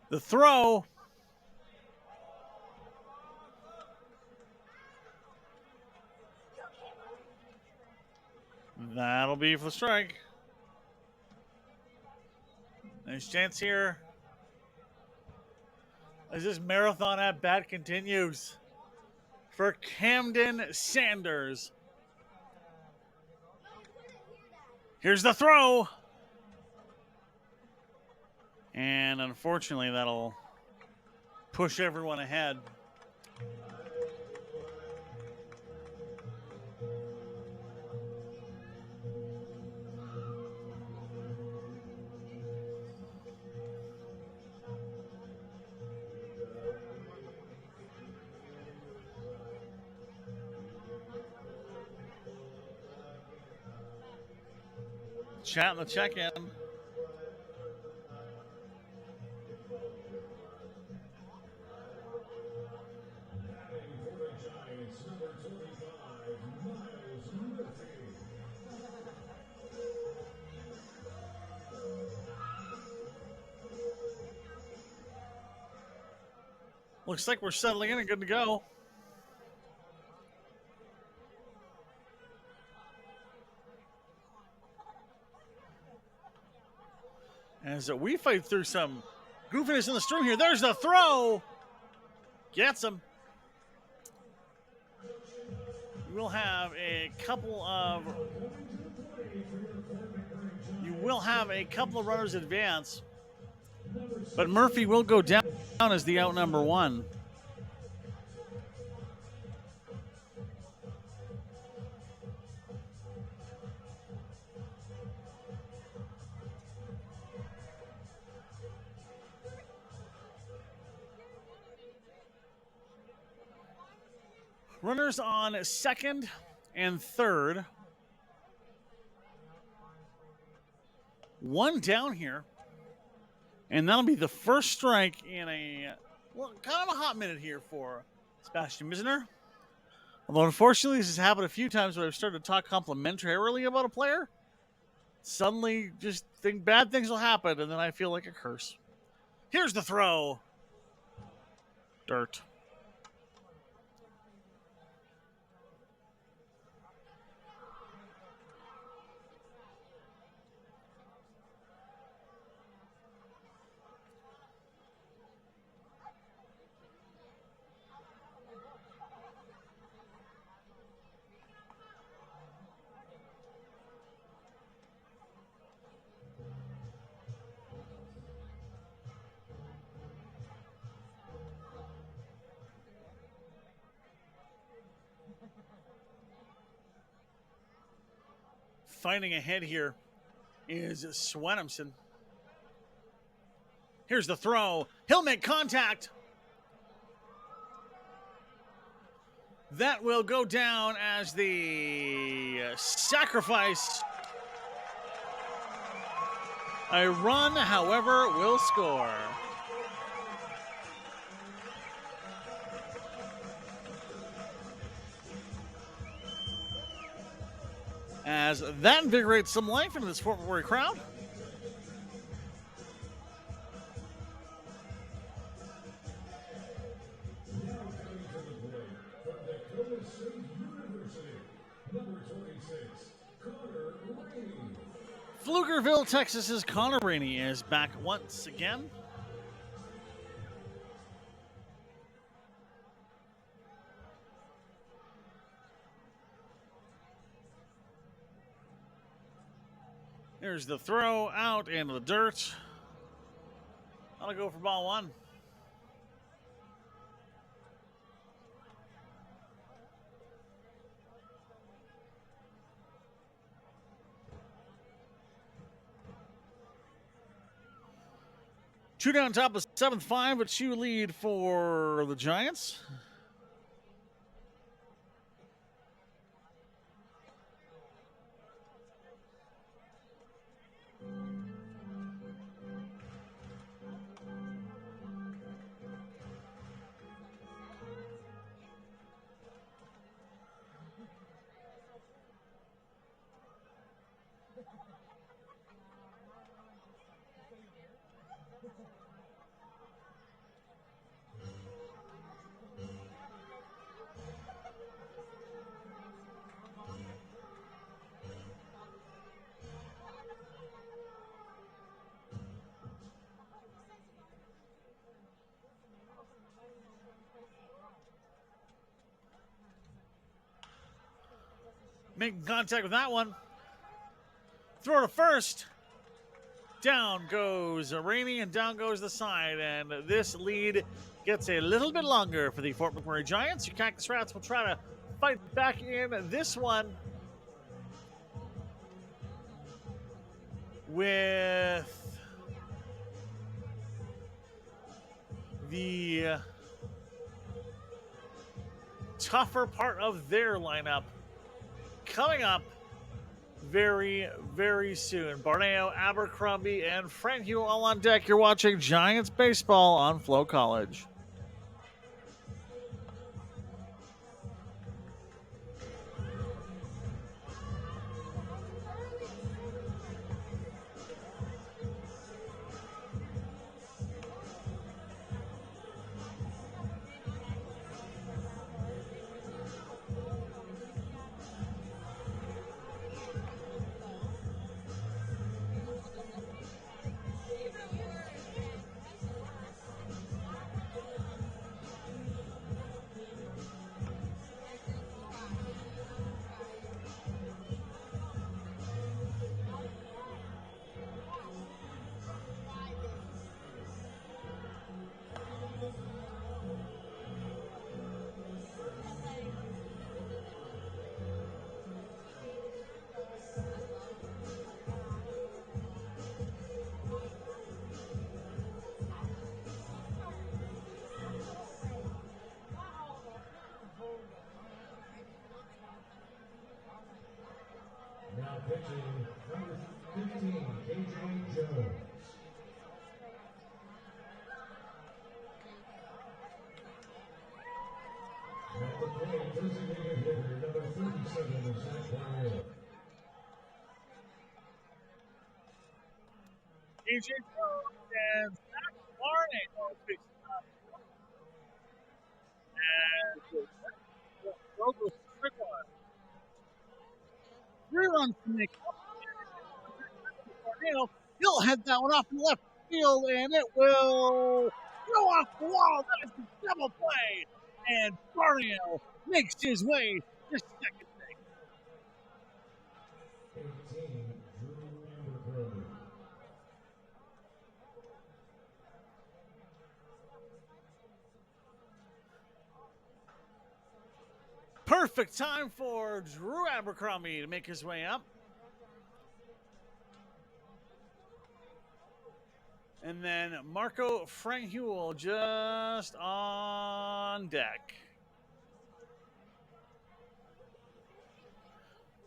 The throw. That'll be for the strike. Nice chance here. As this marathon at bat continues for Camden Sanders. Here's the throw. And unfortunately, that'll push everyone ahead. Chat in the check-in. Looks like we're settling in and good to go. As we fight through some goofiness in the stream here. There's the throw. Gets him. We'll have a couple of runners advance, but Murphy will go down as the out number one. Runners on second and third. One down here. And that'll be the first strike in kind of a hot minute here for Sebastian Misner. Although, unfortunately, this has happened a few times where I've started to talk complimentarily about a player. Suddenly, just think bad things will happen, and then I feel like a curse. Here's the throw. Dirt. Finding ahead here is Swenemson. Here's the throw. He'll make contact. That will go down as the sacrifice. A run, however, will score. As that invigorates some life into this Fort McMurray crowd. Pflugerville, Texas's Connor Rainey is back once again. There's the throw out into the dirt. I'll go for ball one. Two down top of 7-5, but 2 lead for the Giants. Making contact with that one. Throw to first. Down goes Rainey and down goes the side. And this lead gets a little bit longer for the Fort McMurray Giants. Your Cactus Rats will try to fight back in this one with the tougher part of their lineup coming up very, very soon. Barneo, Abercrombie, and Franhugh all on deck. You're watching Giants baseball on FloCollege. Now pitching number 15, KJ Jones. At the plate, designated hitter number 37, Zach Barneo. KJ Jones and Zach Barneo picks up. And the throw goes quick one. 3 runs to make up. Barneo, he'll head that one off in left field, and it will go off the wall. That is the double play. And Barneo makes his way to second base. 18, Drew Abercrombie. Perfect time for Drew Abercrombie to make his way up. And then Marco Frankhul just on deck.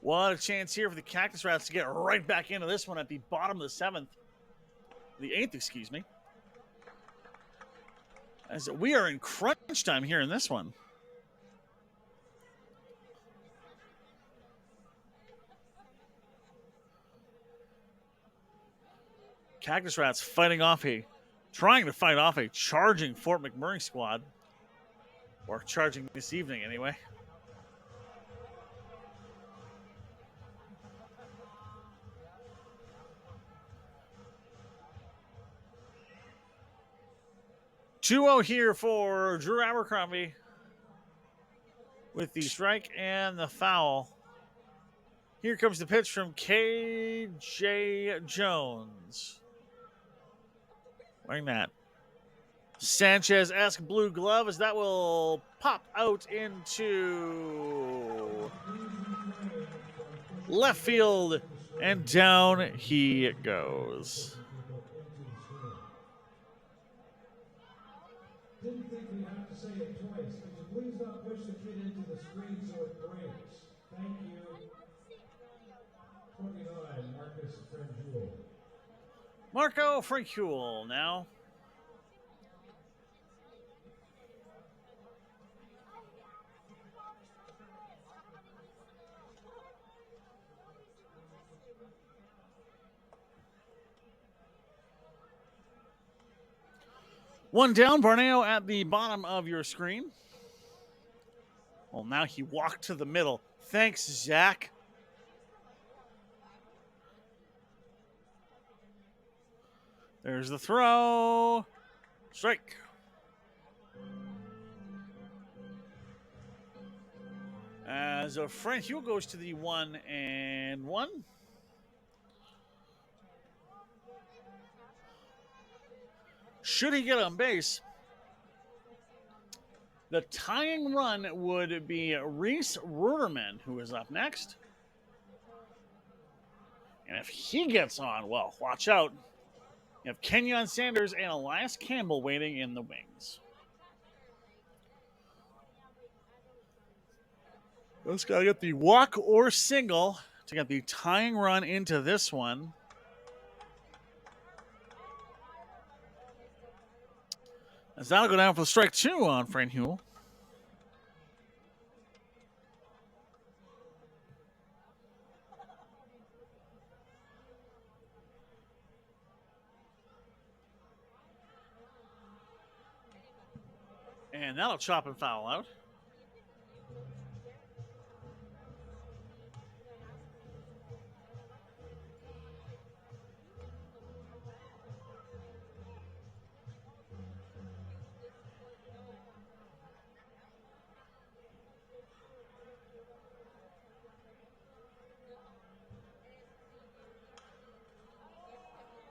What a chance here for the Cactus Rats to get right back into this one at the bottom of the 7th. The 8th, excuse me. As we are in crunch time here in this one. Cactus Rats trying to fight off a charging Fort McMurray squad. Or charging this evening, anyway. (2-0) here for Drew Abercrombie with the strike and the foul. Here comes the pitch from K.J. Jones. Wearing that Sanchez-esque blue glove as that will pop out into left field, and down he goes. Didn't think we'd have to say it twice. Could you please not push the kid into the screen so it breaks? Thank you. 29, Marcus Frankhul. Marco Frankhul now. One down, Barneo at the bottom of your screen. Well, now he walked to the middle. Thanks, Zach. There's the throw. Strike. As Frankhul goes to the 1-1. Should he get on base, the tying run would be Reese Ruderman, who is up next. And if he gets on, well, watch out. You have Kenyon Sanders and Elias Campbell waiting in the wings. Just got to get the walk or single to get the tying run into this one. As that'll go down for the strike 2 on Frankhul. And that'll chop and foul out.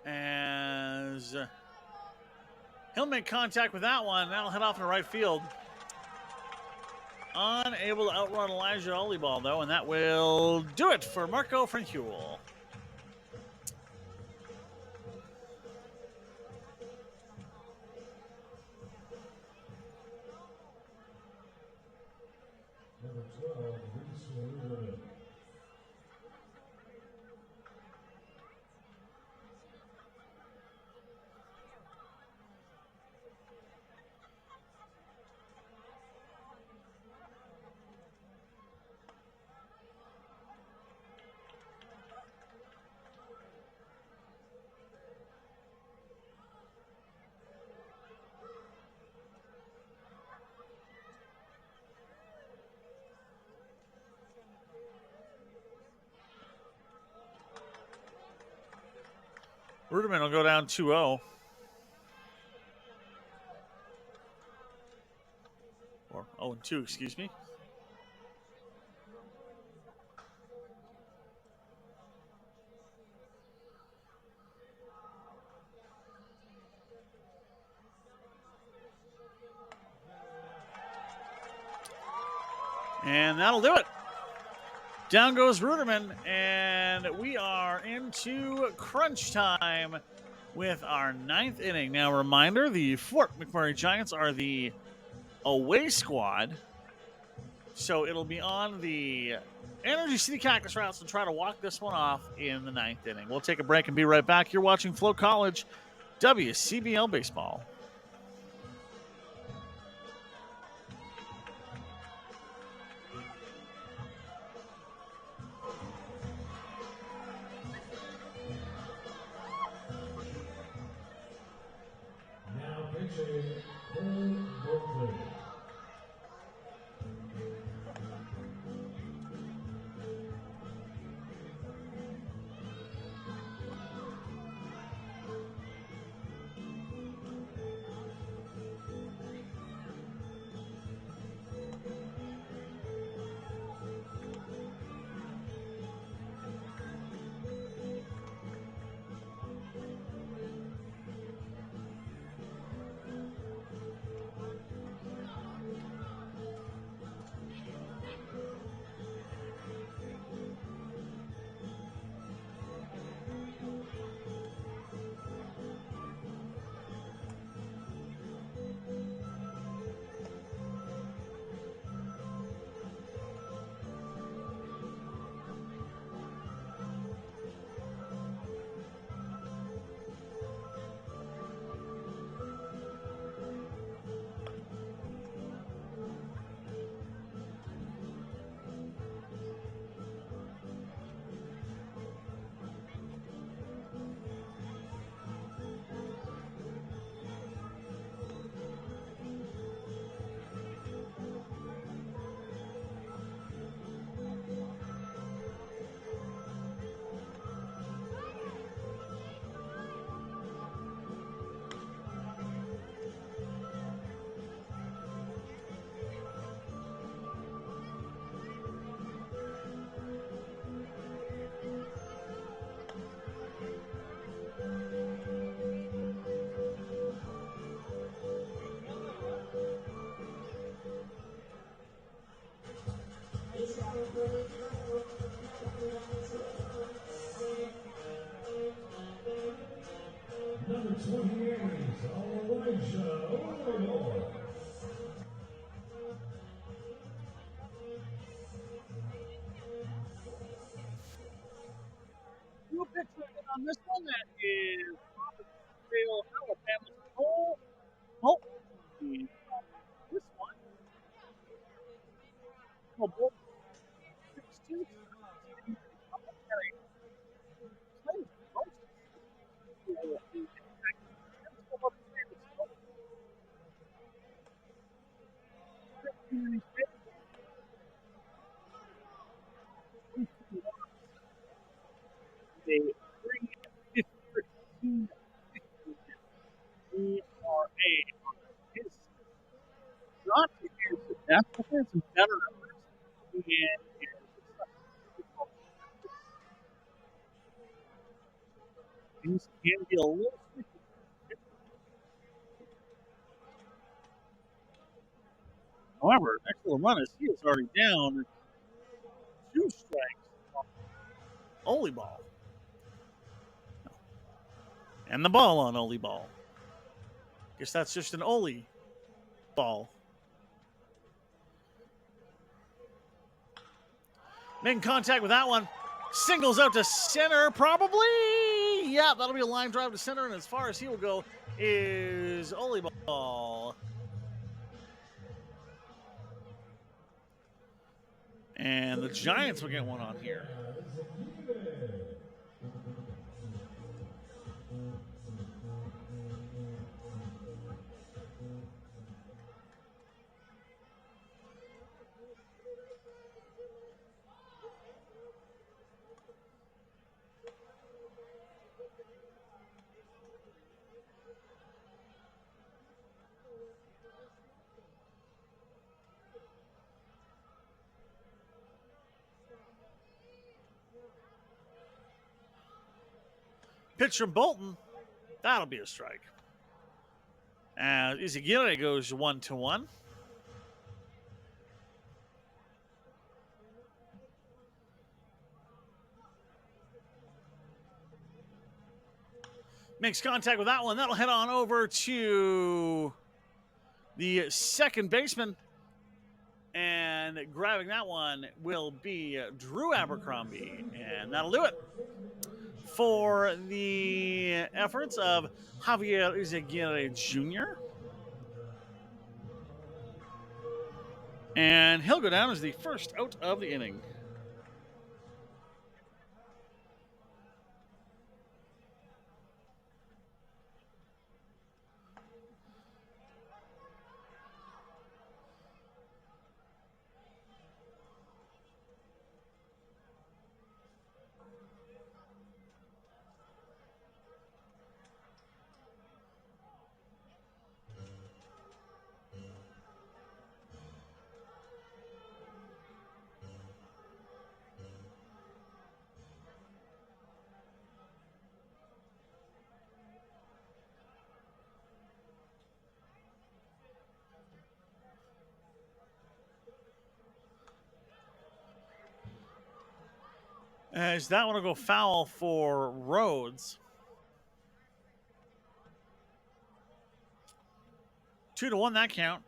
As he'll make contact with that one. That'll head off to right field. Unable to outrun Elijah Oliball, though, and that will do it for Marco Frankhul. Number 12, Reese Ruderman. Ruderman will go down 2-0. Or 0-2, excuse me. And that'll do it. Down goes Ruderman, and we are into crunch time with our 9th inning. Now, reminder, the Fort McMurray Giants are the away squad, so it'll be on the Energy City Cactus routes to try to walk this one off in the 9th inning. We'll take a break and be right back. You're watching FloCollege WCBL Baseball. Now pitching Cole Berkeley. Number 28, Elijah Overlord. New pitcher on this one, that is Alabama's Cole Bolton. This one, Cole Bolton, 6'2", plays most they bring 15 ERA. His not his best offense and better numbers. And things can be a little tricky. However, next little run is he is already down 2 strikes. Oli ball. And the ball on Oli ball. Guess that's just an Oli ball. Making contact with that one. Singles out to center, probably. Yeah, that'll be a line drive to center, and as far as he will go is Oli ball. And the Giants will get one on here. Pitch from Bolton. That'll be a strike. Izagirre goes 1-1. Makes contact with that one. That'll head on over to the second baseman. And grabbing that one will be Drew Abercrombie. And that'll do it for the efforts of Javier Izaguirre Jr. And he'll go down as the first out of the inning. As that one will go foul for Rhodes. 2-1 that count.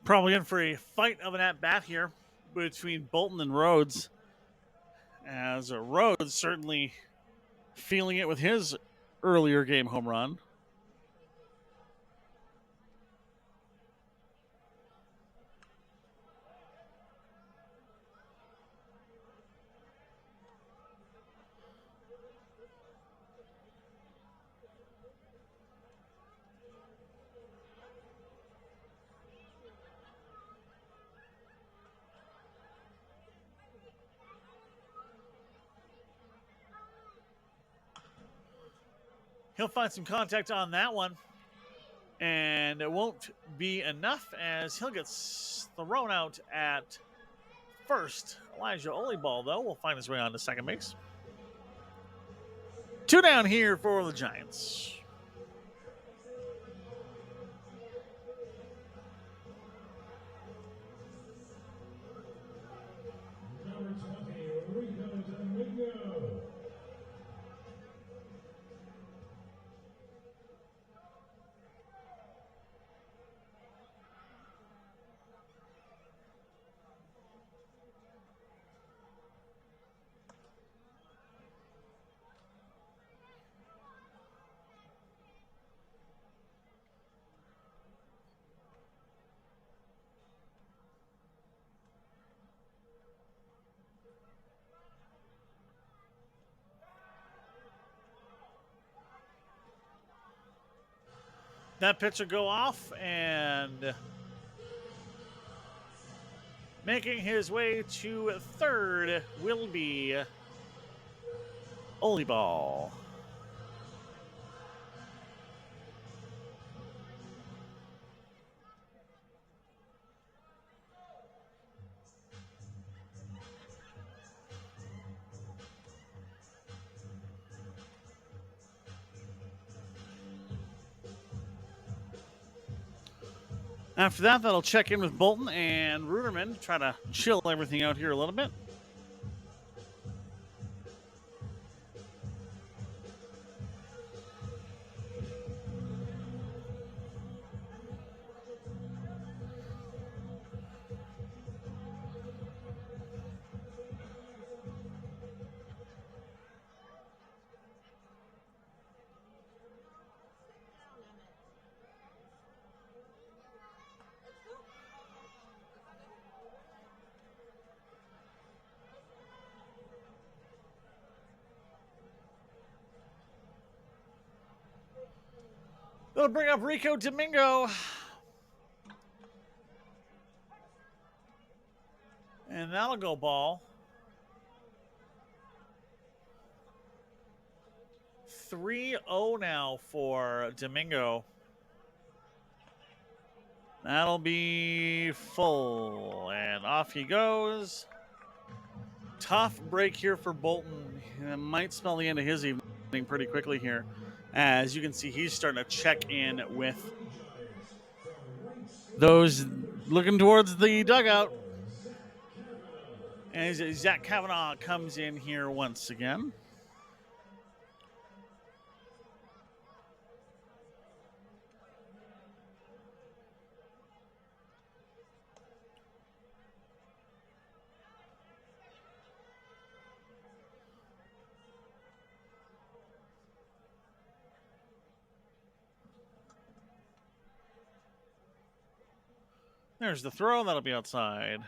Probably in for a fight of an at-bat here between Bolton and Rhodes. As Rhodes certainly feeling it with his earlier game home run. He'll find some contact on that one. And it won't be enough as he'll get thrown out at first. Elijah Oliball, though, will find his way on to second base. 2 down here for the Giants. Number 20, Rico Domingo. That pitch will go off, and making his way to third will be Oliball. After that, that'll check in with Bolton and Ruderman to try to chill everything out here a little bit. They'll bring up Rico Domingo. And that'll go ball. 3-0 now for Domingo. That'll be full, and off he goes. Tough break here for Bolton. It might spell the end of his evening pretty quickly here. As you can see, he's starting to check in with those looking towards the dugout. And Zach Kavanaugh comes in here once again. There's the throw. That'll be outside.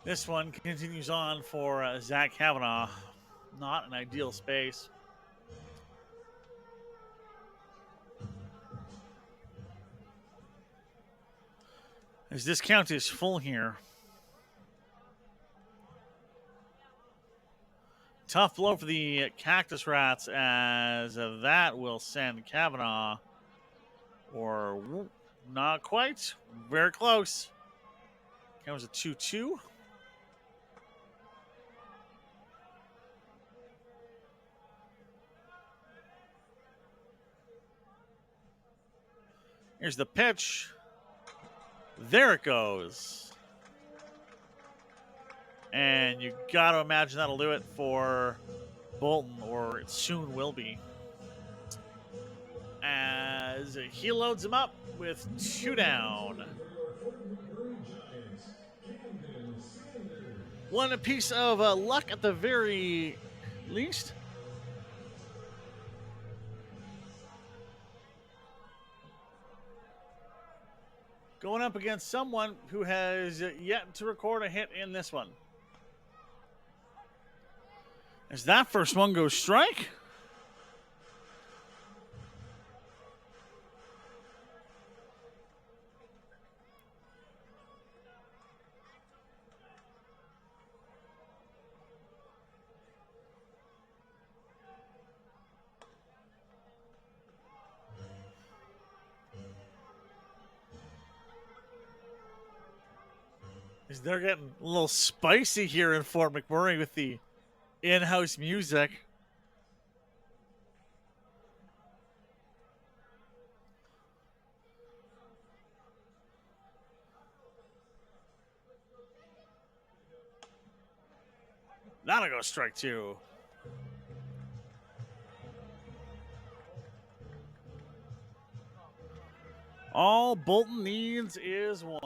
This one continues on for Zach Kavanaugh. Not an ideal space. As this count is full here. Tough blow for the Cactus Rats, as that will send Kavanaugh, or not quite, very close. That was a 2-2. Here's the pitch. There it goes. And you got to imagine that'll do it for Bolton, or it soon will be. As he loads him up with 2 down. One a piece of luck at the very least. Going up against someone who has yet to record a hit in this one. As that first one goes strike. They're getting a little spicy here in Fort McMurray with the in-house music. That'll go strike 2. All Bolton needs is 1.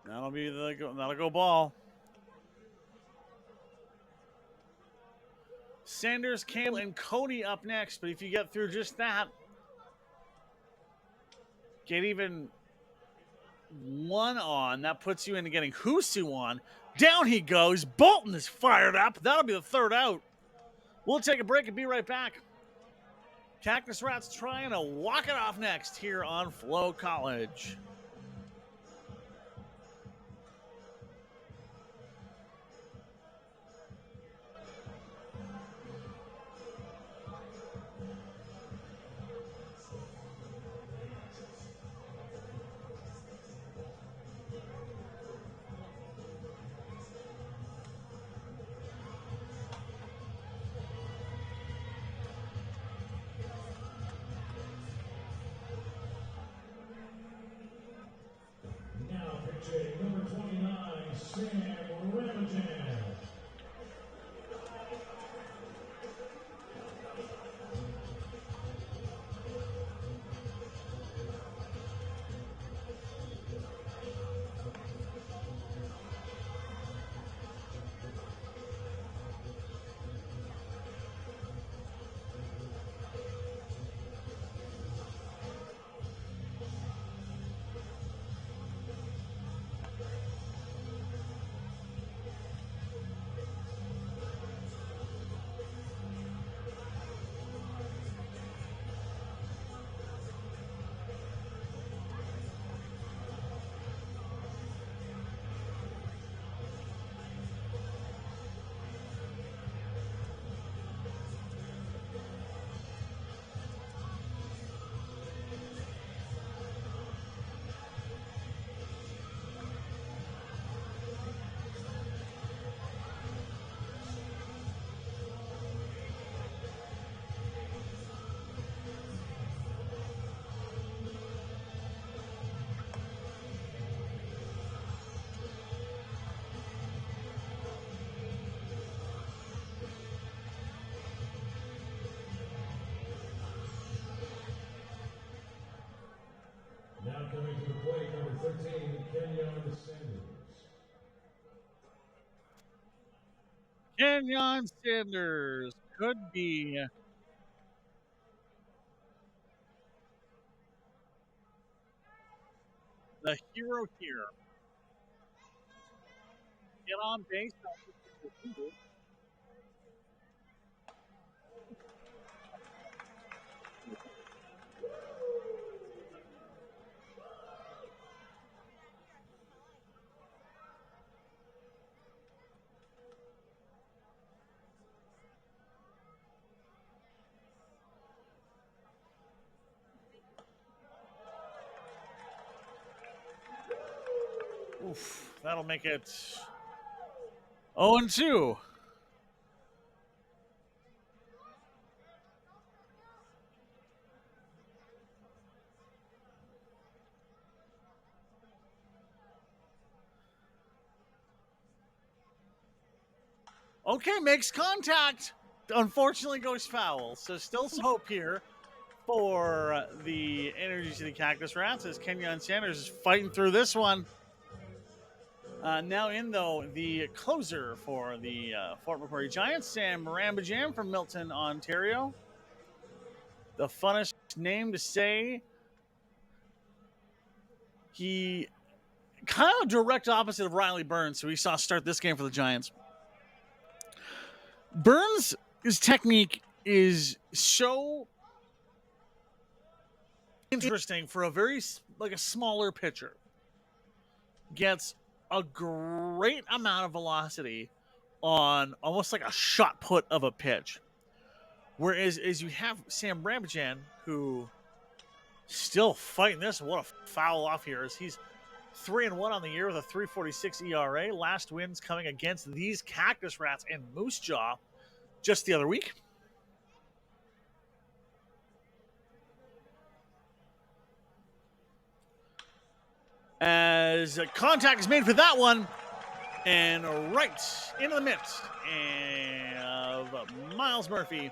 That'll go ball. Sanders, Campbell, and Cody up next. But if you get through just that, get even 1 on. That puts you into getting Husu on. Down he goes. Bolton is fired up. That'll be the 3rd out. We'll take a break and be right back. Cactus Rats trying to walk it off next here on FloCollege. coming to the plate, number 13, Kenyon Sanders. Kenyon Sanders could be the hero here. Get on base. Oof, that'll make it 0-2. Okay, makes contact. Unfortunately goes foul. So still some hope here for the Energy City Cactus Rats as Kenyon Sanders is fighting through this one. Now in, though, the closer for the Fort McMurray Giants, Sam Rambajam from Milton, Ontario. The funnest name to say. He kind of direct opposite of Riley Burns, who we saw start this game for the Giants. Burns' technique is so interesting for a very, like a smaller pitcher. Gets a great amount of velocity on almost like a shot put of a pitch. Whereas as you have Sam Rambajam, who still fighting this. What a foul off here as he's 3-1 on the year with a 3.46 ERA. Last wins coming against these Cactus Rats and Moose Jaw just the other week. As contact is made for that one, and right into the midst of Miles Murphy,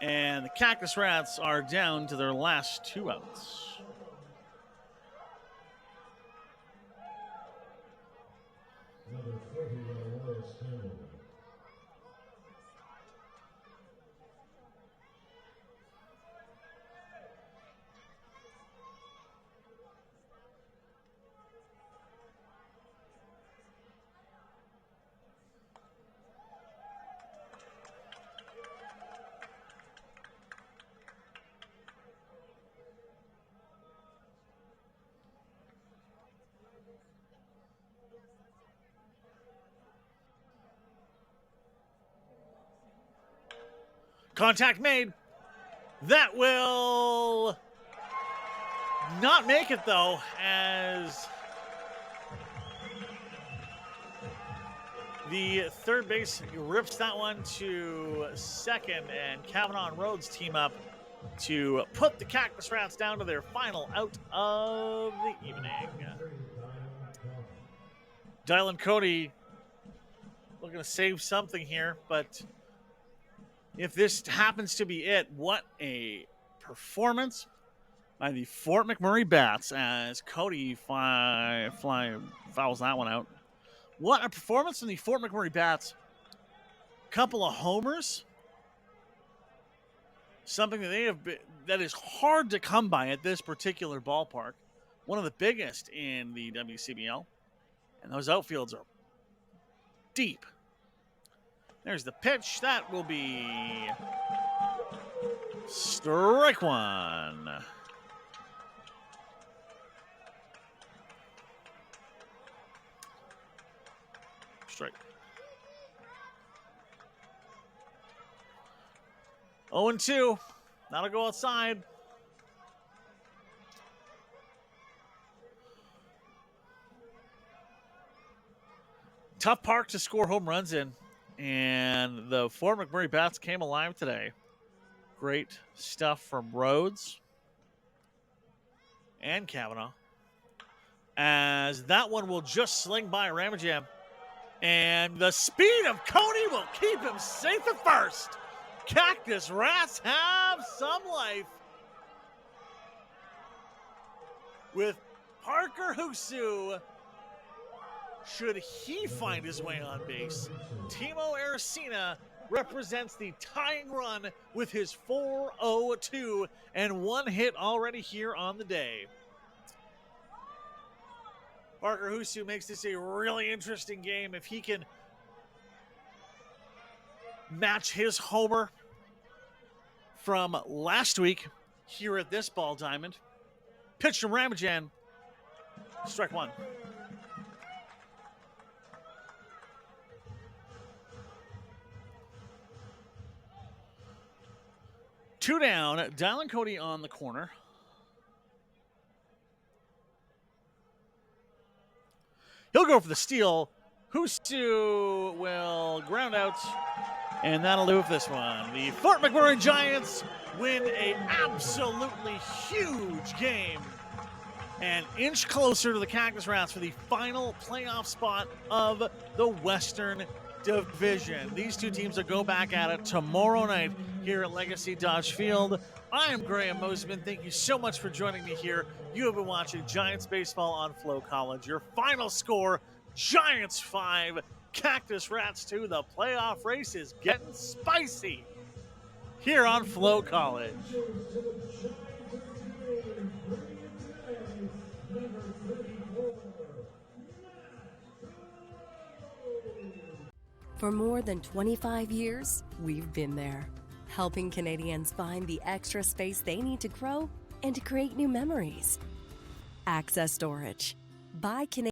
and the Cactus Rats are down to their last 2 outs. Number 40, Lois Campbell. Contact made. That will not make it, though, as the third base rips that one to second, and Kavanaugh and Rhodes team up to put the Cactus Rats down to their final out of the evening. Dylan Cody looking to save something here, but if this happens to be it, what a performance by the Fort McMurray Bats as Cody fouls that one out. What a performance from the Fort McMurray Bats. Couple of homers. Something that they have been, that is hard to come by at this particular ballpark. One of the biggest in the WCBL. And those outfields are deep. There's the pitch. That will be strike one. Strike. 0-2. That'll go outside. Tough park to score home runs in. And the Fort McMurray Bats came alive today. Great stuff from Rhodes and Kavanaugh. As that one will just sling by Rambajam. And the speed of Cody will keep him safe at first. Cactus Rats have some life. with Parker Husu. Should he find his way on base, Timo Aracena represents the tying run with his 4-0-2 and 1 hit already here on the day. Parker Husu makes this a really interesting game if he can match his homer from last week here at this ball diamond. Pitch from Ramajan, strike one. Two down, Dylan Cody on the corner. He'll go for the steal. Husu will ground out, and that'll do it for this one. The Fort McMurray Giants win an absolutely huge game. An inch closer to the Cactus Rats for the final playoff spot of the Western Division. These two teams will go back at it tomorrow night here at Legacy Dodge Field. I am Graham Mosman. Thank you so much for joining me here. You have been watching Giants Baseball on FloCollege. Your final score, Giants 5, Cactus Rats 2. The playoff race is getting spicy here on FloCollege. For more than 25 years, we've been there, helping Canadians find the extra space they need to grow and to create new memories. Access Storage. Buy Canadian.